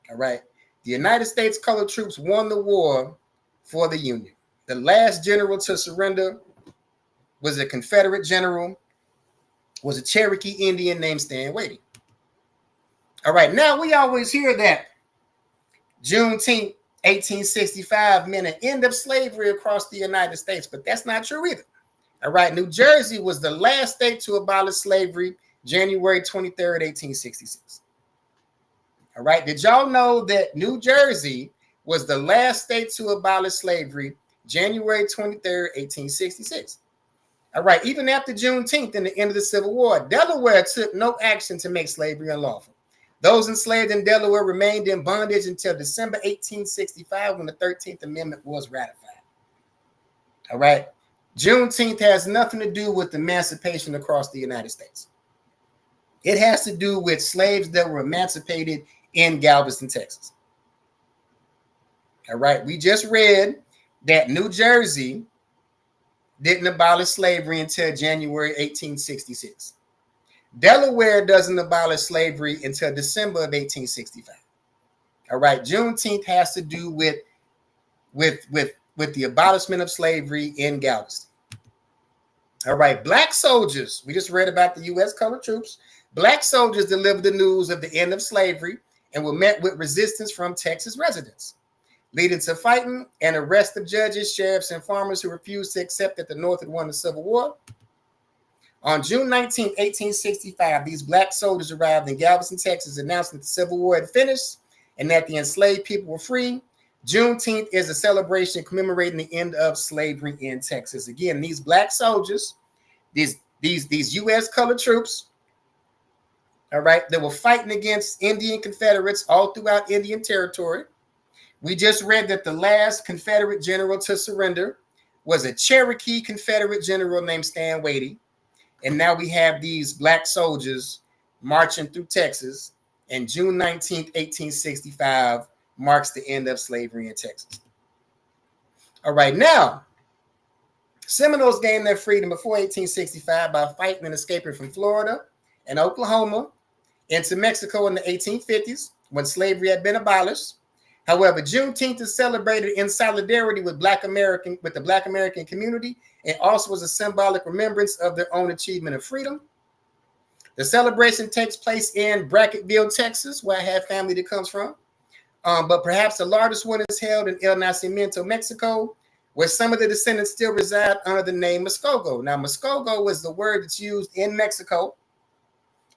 All right, the United States colored troops won the war for the Union. The last general to surrender was a Confederate general, was a Cherokee Indian named Stan Wadey. All right, now we always hear that Juneteenth 1865 meant an end of slavery across the United States, but that's not true either. All right, New Jersey was the last state to abolish slavery, January 23rd, 1866. All right, did y'all know that New Jersey was the last state to abolish slavery, January 23rd, 1866? All right, even after Juneteenth and the end of the Civil War, Delaware took no action to make slavery unlawful. Those enslaved in Delaware remained in bondage until December 1865 when the 13th Amendment was ratified. All right, Juneteenth has nothing to do with emancipation across the United States. It has to do with slaves that were emancipated in Galveston, Texas. All right, we just read that New Jersey didn't abolish slavery until January 1866. Delaware doesn't abolish slavery until December of 1865. All right, Juneteenth has to do with the abolishment of slavery in Galveston. All right, Black soldiers, we just read about the U.S. colored troops. Black soldiers delivered the news of the end of slavery and were met with resistance from Texas residents, leading to fighting and arrest of judges, sheriffs, and farmers who refused to accept that the North had won the Civil War. On June 19, 1865, these Black soldiers arrived in Galveston, Texas, announcing that the Civil War had finished and that the enslaved people were free. Juneteenth is a celebration commemorating the end of slavery in Texas. Again, these Black soldiers, these U.S. colored troops, all right, that were fighting against Indian Confederates all throughout Indian Territory. We just read that the last Confederate general to surrender was a Cherokee Confederate general named Stan Wadey. And now we have these Black soldiers marching through Texas, and June 19th, 1865 marks the end of slavery in Texas. All right, now, Seminoles gained their freedom before 1865 by fighting and escaping from Florida and Oklahoma into Mexico in the 1850s when slavery had been abolished. However, Juneteenth is celebrated in solidarity with the Black American community, and also as a symbolic remembrance of their own achievement of freedom. The celebration takes place in Brackettville, Texas, where I have family that comes from. But perhaps the largest one is held in El Nacimiento, Mexico, where some of the descendants still reside under the name Muskogo. Now, Muskogo is the word that's used in Mexico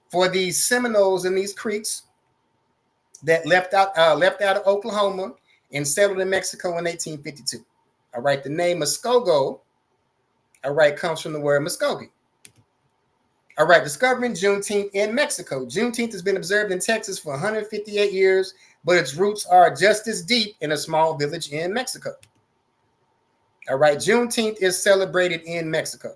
for these Seminoles in these creeks that left out of Oklahoma and settled in Mexico in 1852. All right, the name Muskogo, all right, comes from the word Muskogee. All right, discovering Juneteenth in Mexico. Juneteenth has been observed in Texas for 158 years, but its roots are just as deep in a small village in Mexico. All right, Juneteenth is celebrated in Mexico.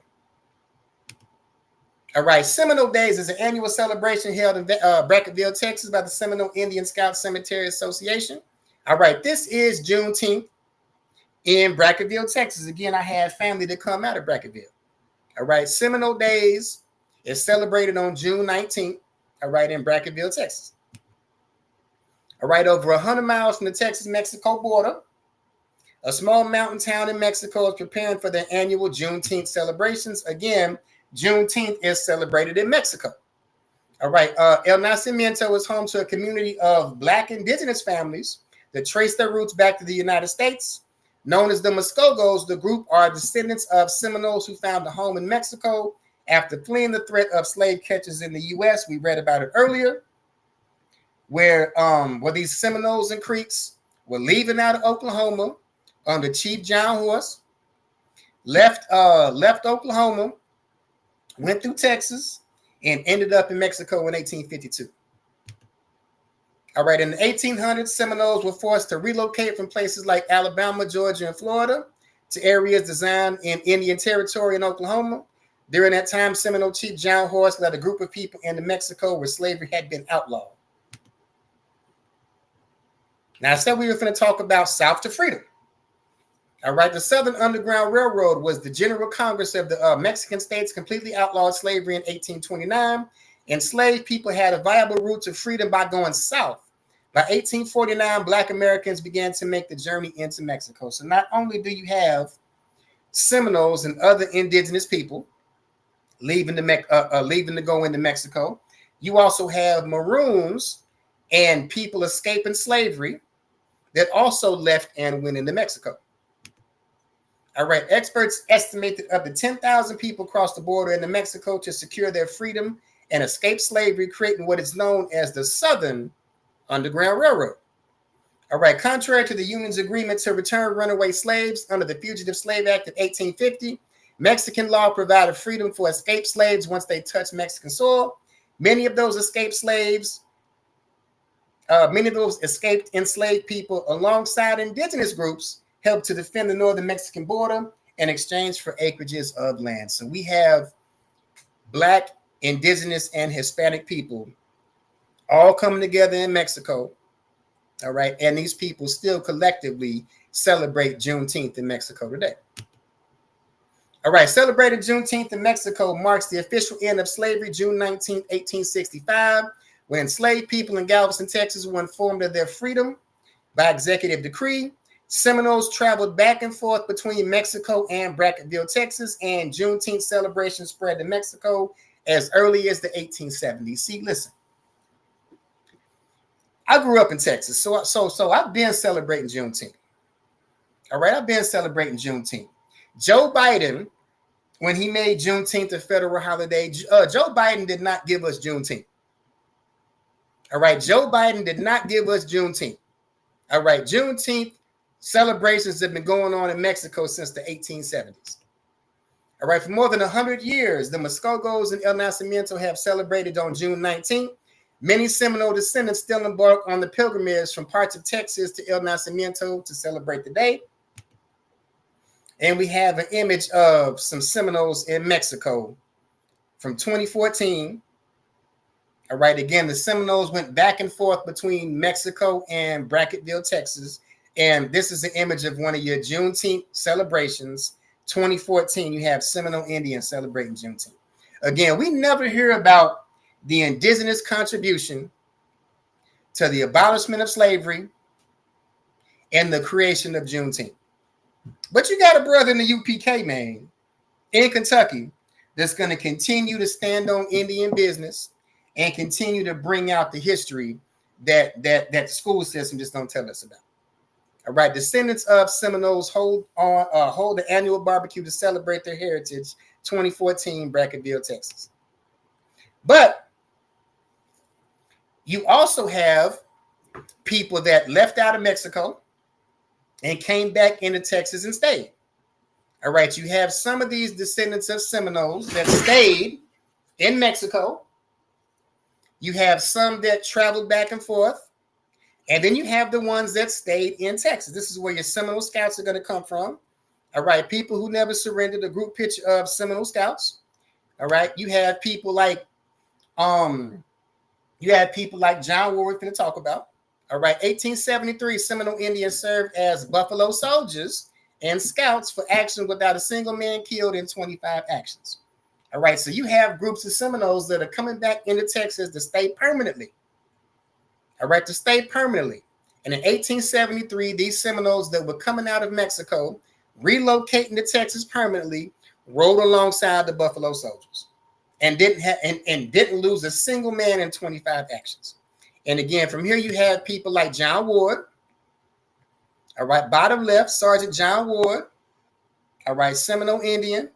All right, Seminole Days is an annual celebration held in Brackettville, Texas by the Seminole Indian Scout Cemetery Association. All right, this is Juneteenth in Brackettville, Texas. Again, I have family that come out of Brackettville. All right, Seminole Days is celebrated on June 19th, all right, in Brackettville, Texas. All right, over 100 miles from the Texas-Mexico border, a small mountain town in Mexico is preparing for their annual Juneteenth celebrations. Again, Juneteenth is celebrated in Mexico. All right, El Nacimiento is home to a community of Black indigenous families that trace their roots back to the United States. Known as the Muskogos, the group are descendants of Seminoles who found a home in Mexico after fleeing the threat of slave catchers in the U.S. We read about it earlier, where these Seminoles and Creeks were leaving out of Oklahoma under Chief John Horse, left Oklahoma, went through Texas, and ended up in Mexico in 1852. All right, in the 1800s, Seminoles were forced to relocate from places like Alabama, Georgia, and Florida to areas designed in Indian Territory in Oklahoma. During that time, Seminole Chief John Horse led a group of people into Mexico where slavery had been outlawed. Now, I said we were going to talk about South to Freedom. All right, the Southern Underground Railroad was the General Congress of the Mexican states, completely outlawed slavery in 1829. Enslaved people had a viable route to freedom by going south. By 1849, Black Americans began to make the journey into Mexico. So not only do you have Seminoles and other indigenous people leaving to go into Mexico, you also have Maroons and people escaping slavery that also left and went into Mexico. All right, experts estimate that up to 10,000 people crossed the border into Mexico to secure their freedom and escape slavery, creating what is known as the Southern Underground Railroad. All right, contrary to the Union's agreement to return runaway slaves under the Fugitive Slave Act of 1850, Mexican law provided freedom for escaped slaves once they touched Mexican soil. Many of those escaped enslaved people alongside indigenous groups helped to defend the northern Mexican border in exchange for acreages of land. So we have Black, indigenous, and Hispanic people all coming together in Mexico. All right, and these people still collectively celebrate Juneteenth in Mexico today. All right, celebrating Juneteenth in Mexico marks the official end of slavery, June 19, 1865, when enslaved people in Galveston, Texas were informed of their freedom by executive decree. Seminoles traveled back and forth between Mexico and Brackettville, Texas, and Juneteenth celebrations spread to Mexico as early as the 1870s. See, listen, I grew up in Texas, so I've been celebrating Juneteenth. All right, I've been celebrating Juneteenth. Joe Biden, when he made Juneteenth a federal holiday, Joe Biden did not give us Juneteenth. All right, Joe Biden did not give us Juneteenth. All right, Juneteenth celebrations have been going on in Mexico since the 1870s. All right, for more than 100 years, the Muskogos and El Nacimiento have celebrated on June 19th. Many Seminole descendants still embark on the pilgrimage from parts of Texas to El Nacimiento to celebrate the day. And we have an image of some Seminoles in Mexico from 2014. All right, again, the Seminoles went back and forth between Mexico and Brackettville, Texas. And this is an image of one of your Juneteenth celebrations. 2014, you have Seminole Indians celebrating Juneteenth. Again, we never hear about the indigenous contribution to the abolishment of slavery and the creation of Juneteenth. But you got a brother in the UPK, man, in Kentucky, that's going to continue to stand on Indian business and continue to bring out the history that the school system just don't tell us about. All right, descendants of Seminoles hold the annual barbecue to celebrate their heritage. 2014, Brackettville, Texas. But you also have people that left out of Mexico and came back into Texas and stayed. All right, you have some of these descendants of Seminoles that stayed in Mexico. You have some that traveled back and forth. And then you have the ones that stayed in Texas. This is where your Seminole Scouts are going to come from. All right, people who never surrendered, a group picture of Seminole Scouts. All right, you have people like John Ward we're going to talk about. All right, 1873, Seminole Indians served as Buffalo Soldiers and Scouts for action without a single man killed in 25 actions. All right, so you have groups of Seminoles that are coming back into Texas to stay permanently. All right, to stay permanently. And in 1873, these Seminoles that were coming out of Mexico, relocating to Texas permanently, rode alongside the Buffalo Soldiers and didn't lose a single man in 25 actions. And again, from here you have people like John Ward. All right, bottom left, Sergeant John Ward. All right, Seminole Indian.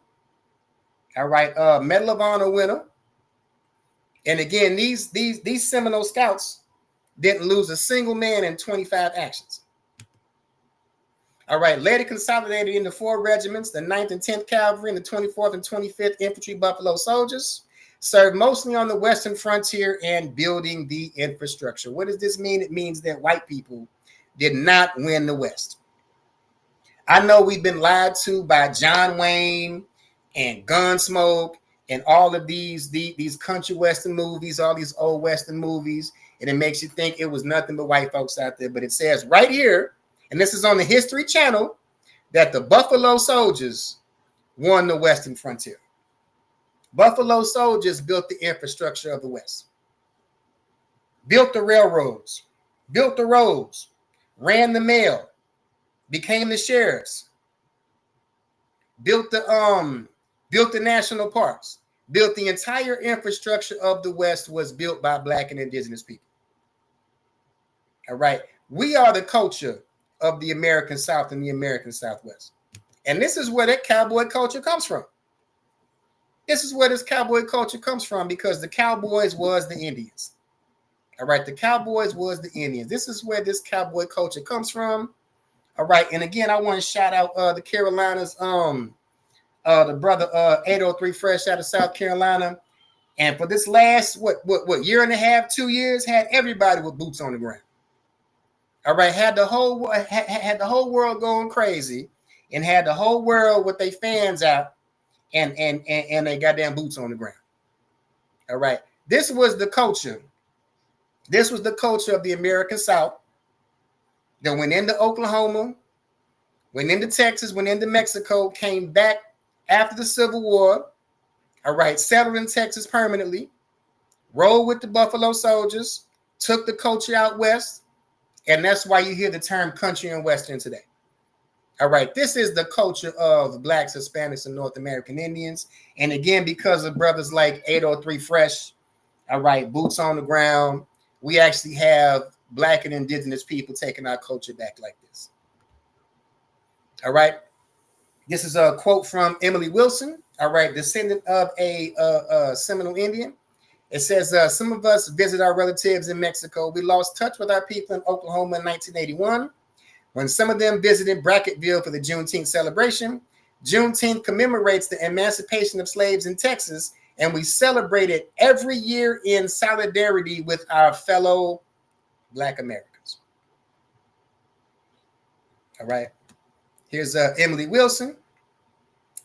All right, Medal of Honor winner. And again, these Seminole Scouts didn't lose a single man in 25 actions. All right, later consolidated into 4 regiments, the 9th and 10th Cavalry and the 24th and 25th Infantry Buffalo Soldiers, served mostly on the western frontier and building the infrastructure. What does this mean? It means that white people did not win the West. I know we've been lied to by John Wayne and Gunsmoke and all of these country western movies, all these old western movies, and it makes you think it was nothing but white folks out there. But it says right here, and this is on the History Channel, that the Buffalo Soldiers won the western frontier. Buffalo Soldiers built the infrastructure of the West, built the railroads, built the roads, ran the mail, became the sheriffs, built the national parks, built the entire infrastructure of the West was built by Black and indigenous people. All right. We are the culture of the American South and the American Southwest. And this is where that cowboy culture comes from. This is where this cowboy culture comes from, because the cowboys was the Indians. All right. The cowboys was the Indians. This is where this cowboy culture comes from. All right. And again, I want to shout out the Carolinas, the brother 803 Fresh out of South Carolina. And for this last, what year and a half, 2 years, had everybody with boots on the ground. All right. Had the whole world going crazy and had the whole world with their fans out and they goddamn boots on the ground. All right. This was the culture. This was the culture of the American South that went into Oklahoma, went into Texas, went into Mexico, came back after the Civil War. All right. Settled in Texas permanently, rolled with the Buffalo Soldiers, took the culture out west. And that's why you hear the term country and Western today. All right. This is the culture of Blacks, Hispanics, and North American Indians. And again, because of brothers like 803 Fresh, all right, boots on the ground, we actually have Black and indigenous people taking our culture back like this. All right. This is a quote from Emily Wilson, all right, descendant of a Seminole Indian. It says, some of us visit our relatives in Mexico. We lost touch with our people in Oklahoma in 1981. When some of them visited Brackettville for the Juneteenth celebration. Juneteenth commemorates the emancipation of slaves in Texas, and we celebrate it every year in solidarity with our fellow Black Americans. All right. Here's Emily Wilson,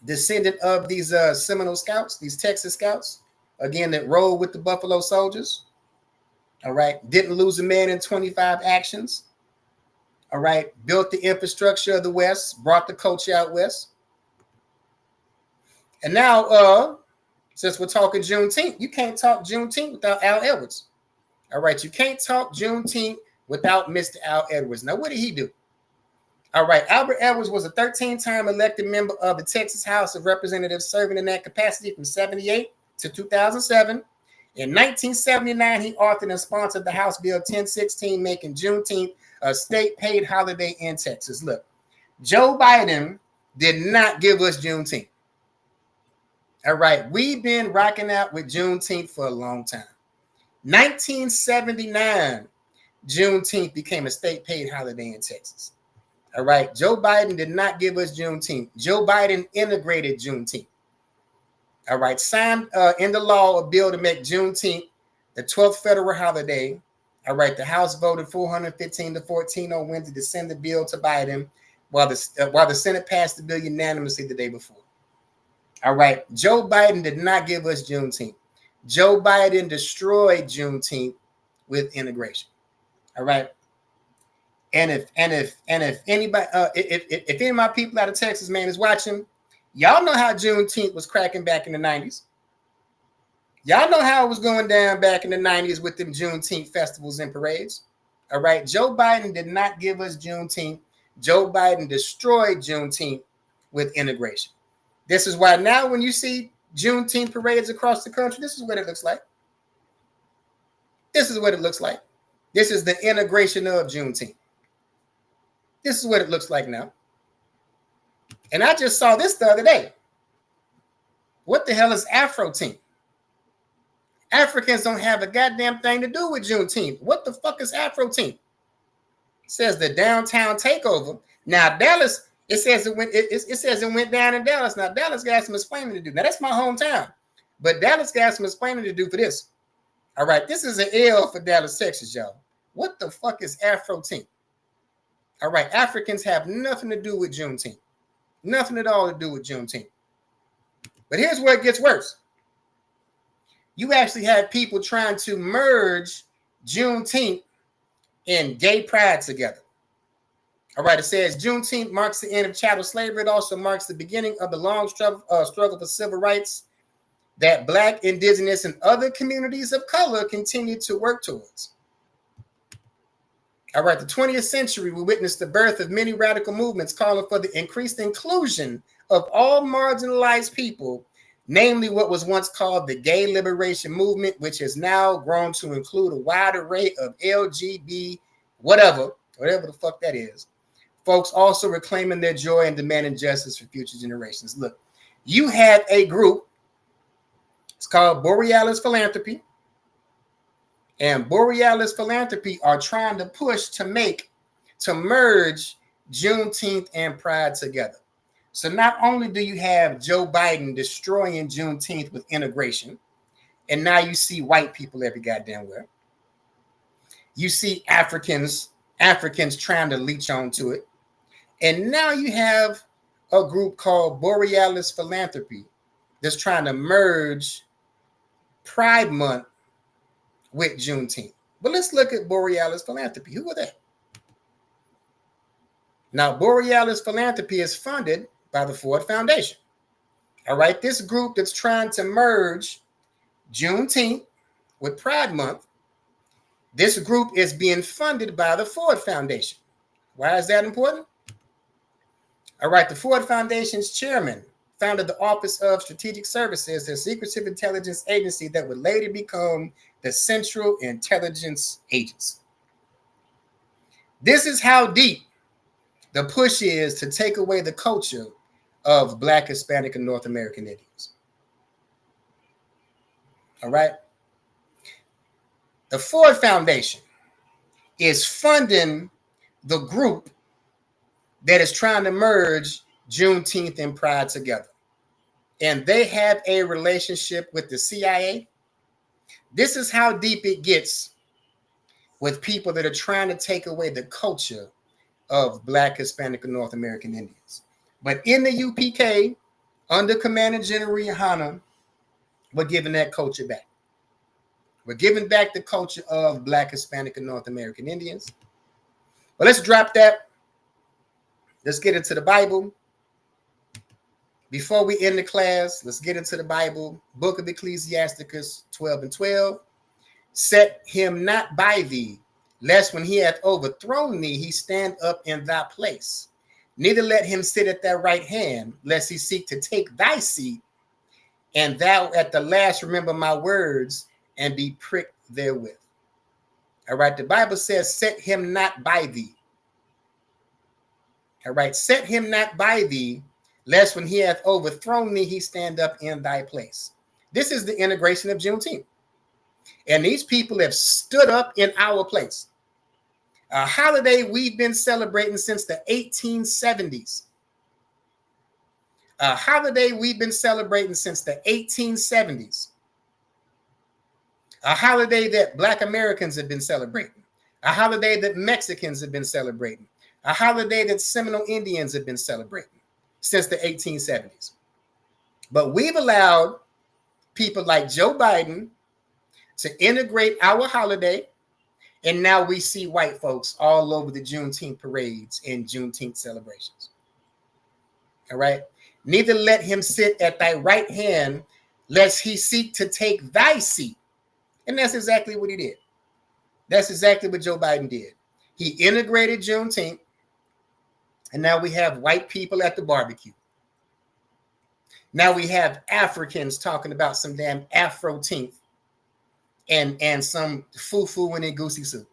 descendant of these Seminole Scouts, these Texas Scouts, again, that rode with the Buffalo Soldiers. All right. Didn't lose a man in 25 actions. All right. Built the infrastructure of the West, brought the culture out west. And now, since we're talking Juneteenth, you can't talk Juneteenth without Al Edwards. All right. You can't talk Juneteenth without Mr. Al Edwards. Now, what did he do? All right. Albert Edwards was a 13-time elected member of the Texas House of Representatives, serving in that capacity from 1978 to 2007. In 1979, he authored and sponsored the House Bill 1016, making Juneteenth a state-paid holiday in Texas. Look, Joe Biden did not give us Juneteenth. All right. We've been rocking out with Juneteenth for a long time. 1979, Juneteenth became a state-paid holiday in Texas. All right. Joe Biden did not give us Juneteenth. Joe Biden integrated Juneteenth. All right. Signed into law a bill to make Juneteenth the 12th federal holiday. All right. The House voted 415 to 14 on Wednesday to send the bill to Biden, while the Senate passed the bill unanimously the day before. All right. Joe Biden did not give us Juneteenth. Joe Biden destroyed Juneteenth with integration. All right. And if anybody, if any of my people out of Texas, man, is watching, y'all know how Juneteenth was cracking back in the 90s. Y'all know how it was going down back in the 90s with them Juneteenth festivals and parades. All right. Joe Biden did not give us Juneteenth. Joe Biden destroyed Juneteenth with integration. This is why now when you see Juneteenth parades across the country, this is what it looks like. This is what it looks like. This is the integration of Juneteenth. This is what it looks like now. And I just saw this the other day. What the hell is Afro Team? Africans don't have a goddamn thing to do with Juneteenth. What the fuck is Afro Team? It says the downtown takeover. Now Dallas, it says it went down in Dallas. Now Dallas got some explaining to do. Now that's my hometown, but Dallas got some explaining to do for this. All right, this is an L for Dallas, Texas, y'all. What the fuck is Afro Team? All right, Africans have nothing to do with Juneteenth. Nothing at all to do with Juneteenth. But here's where it gets worse. You actually have people trying to merge Juneteenth and gay pride together. All right, it says Juneteenth marks the end of chattel slavery. It also marks the beginning of the long struggle for civil rights that Black, Indigenous, and other communities of color continue to work towards. All right, the 20th century, we witnessed the birth of many radical movements calling for the increased inclusion of all marginalized people, namely what was once called the gay liberation movement, which has now grown to include a wide array of LGBT, whatever the fuck that is. Folks also reclaiming their joy and demanding justice for future generations. Look, you have a group, it's called Borealis Philanthropy. And Borealis Philanthropy are trying to push to merge Juneteenth and Pride together. So not only do you have Joe Biden destroying Juneteenth with integration, and now you see white people every goddamn where. You see Africans trying to leech onto it. And now you have a group called Borealis Philanthropy that's trying to merge Pride Month with Juneteenth. But let's look at Borealis Philanthropy. Who are they? Now, Borealis Philanthropy is funded by the Ford Foundation. All right, this group that's trying to merge Juneteenth with Pride Month, this group is being funded by the Ford Foundation. Why is that important? All right, the Ford Foundation's chairman founded the Office of Strategic Services, a secretive intelligence agency that would later become the Central Intelligence Agency. This is how deep the push is to take away the culture of Black, Hispanic, and North American Indians. All right. The Ford Foundation is funding the group that is trying to merge Juneteenth and Pride together. And they have a relationship with the CIA. This is how deep it gets with people that are trying to take away the culture of Black, Hispanic, and North American Indians. But in the UPK, under Commander General Yohana, we're giving that culture back. We're giving back the culture of Black, Hispanic, and North American Indians. But let's drop that. Let's get into the Bible. Before we end the class, let's get into the Bible. Book of Ecclesiasticus 12:12. Set him not by thee, lest when he hath overthrown thee, he stand up in thy place. Neither let him sit at thy right hand, lest he seek to take thy seat, and thou at the last remember my words and be pricked therewith. All right, the Bible says, set him not by thee. All right, set him not by thee, lest when he hath overthrown thee, he stand up in thy place. This is the integration of Juneteenth. And these people have stood up in our place. A holiday we've been celebrating since the 1870s. A holiday we've been celebrating since the 1870s. A holiday that Black Americans have been celebrating. A holiday that Mexicans have been celebrating. A holiday that Seminole Indians have been celebrating since the 1870s. But we've allowed people like Joe Biden to integrate our holiday, and now we see white folks all over the Juneteenth parades and Juneteenth celebrations. All right. Neither let him sit at thy right hand, lest he seek to take thy seat. And that's exactly what he did. That's exactly what Joe Biden did. He integrated Juneteenth, and now we have white people at the barbecue. Now we have Africans talking about some damn Afro-teenth and some foo-foo in a goosey soup.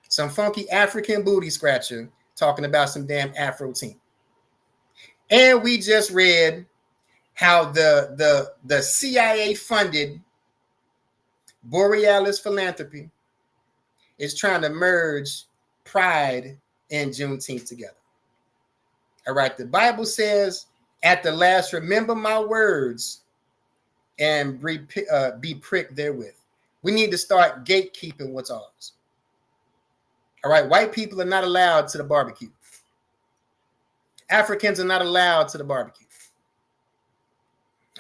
Some funky African booty scratcher talking about some damn Afro-teenth. And we just read how the CIA funded Borealis Philanthropy is trying to merge Pride and Juneteenth together. All right, the Bible says, at the last, remember my words and be pricked therewith. We need to start gatekeeping what's ours. All right, white people are not allowed to the barbecue. Africans are not allowed to the barbecue.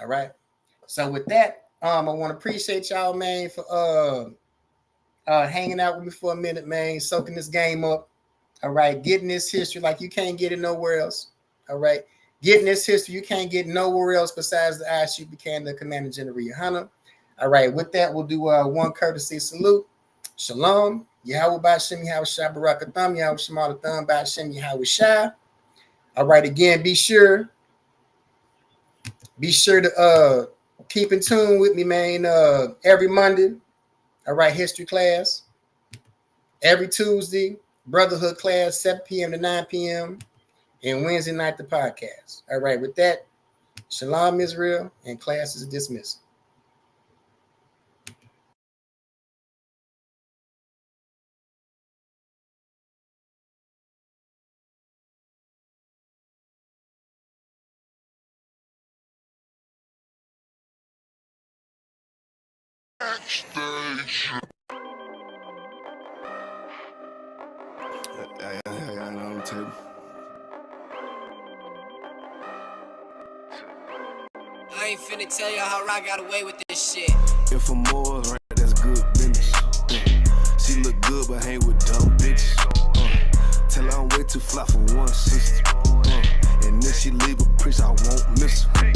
All right. So with that, I want to appreciate y'all, man, for hanging out with me for a minute, man, soaking this game up. All right, getting this history like you can't get it nowhere else. All right, getting this history you can't get nowhere else besides the ISUPK and the Commander General Hunter. All right, with that, we'll do one courtesy salute. Shalom. Yahweh Ba'Shem Yahweh Shah Barakatham Yahweh Shemar Thumb Ba'Shem Yahweh Shah. All right, again, be sure to keep in tune with me, man. Every Monday, all right, history class. Every Tuesday, Brotherhood class, 7 p.m. to 9 p.m. And Wednesday night, the podcast. All right, with that, Shalom Israel, and class is dismissed. On the table. I ain't finna tell y'all how I got away with this shit. If I'm more right, that's good business. She look good, but hang with dumb bitches. Tell her I'm way too fly for one sister. And then she leave a priest, I won't miss her.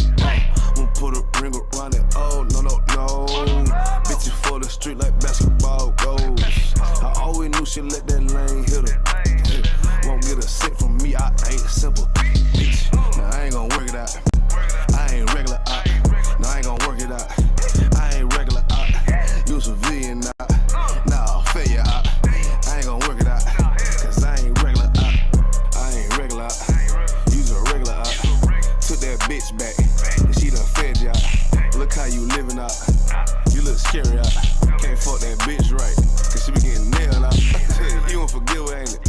Won't put a ring around it. Oh, no. Bitches for the street like basketball goals. I always knew she let that lane hit her. Won't get a cent from me, I ain't simple. Bitch, now I ain't gonna work it out. I ain't regular out. No, I ain't gonna work it out. I ain't regular out. You civilian out. Nah, failure out. I ain't gonna work it out. Cause I ain't regular out. I ain't regular out. You's a regular out. Took that bitch back. And she done fed you out. Look how you living out. You look scary out. Can't fuck that bitch right. Cause she be getting nailed out. You won't forgive her, ain't it?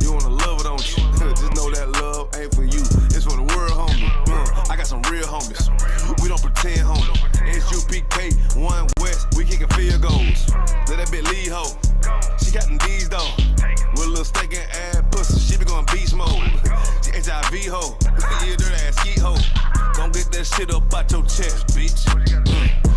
You wanna love her, don't you? Just know that love ain't for you. It's for the world, homie. I got some real homies. We don't pretend, homie. ISUPK, 1 West, we kicking field goals. Let that bitch lead, ho. She got them D's, though. With a little steak and ass pussy, she be going beast mode. She HIV, ho. You dirty ass skeet, ho. Don't get that shit up out your chest, bitch.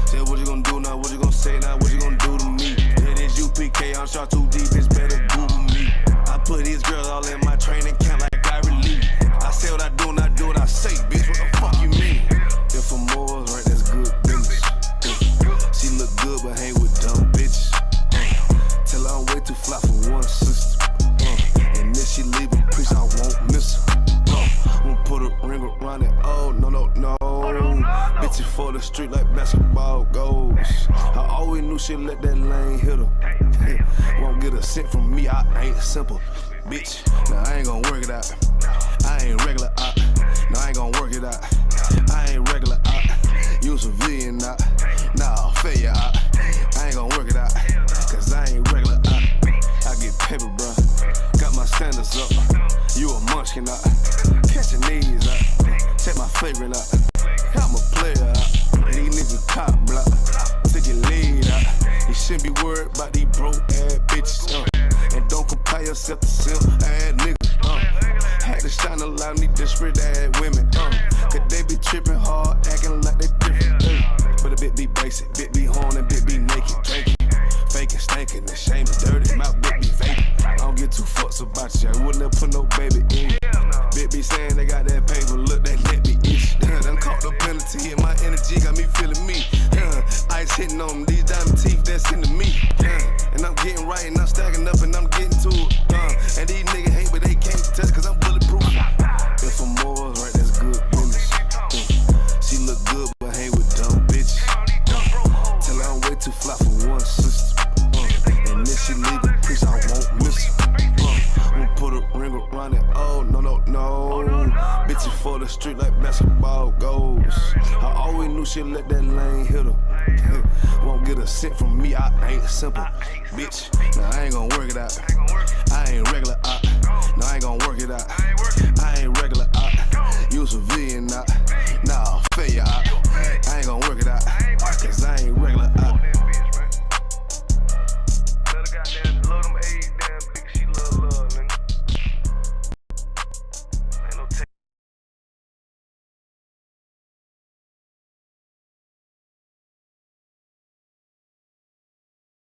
Say what you gonna do now, what you gonna say now, what you gonna do to me. It is UPK, I'm shot too deep, it's better Google me. I put these girls all in my training camp like I relieve. I say what I do and I do what I say, bitch, what the fuck you mean? If I'm more right, that's good business. She look good but hang with dumb bitches. Tell her I'm way too fly for one sister. And then she leave a priest, street like basketball goals. I always knew she'd let that lane hit her. Won't get a cent from me, I ain't simple. Bitch, nah, I ain't gon' work it out. I ain't regular out. No, I ain't gon' work it out. I ain't regular out. You civilian out. Nah, failure out. I ain't gon' work it out. Cause I ain't regular out. I get paper, bro. Got my standards up. You a munchkin out. Catching these out. Take my favorite out. I'm a player out. These niggas top block. Take your lead out. You shouldn't be worried about these broke ass bitches. And don't compare yourself to simp ass niggas. Had to shine a lot of these desperate ass women. Cause they be tripping hard, acting like they different. But a bit be basic, bit be horn and bit be naked. Drinking, faking, stankin', the shame is dirty. My bit be vaping. I don't get too fucks about you. I wouldn't have put no baby in you. Bit be saying they got that paper, look, that let me itch. Done caught the penalty and my energy got me feeling me. Ice hitting on them, these diamond teeth that's into me. And I'm getting right and I'm stacking up and I'm getting to it. And these niggas hate but they can't touch cause I'm bulletproof. If I'm more right, that's good business. She look good but hang with dumb bitches. Tell her I'm way too fly for one sister. And if she leave the piece, I won't miss her. I'ma put a ring around it. Oh, no. Bitches for the street like basketball goals. I always knew she'd let that lane hit her. Won't get a cent from me, I ain't simple. Bitch, nah, I ain't gon' work it out. I ain't regular out. No, I ain't gon' work it out. I ain't regular out. You civilian out.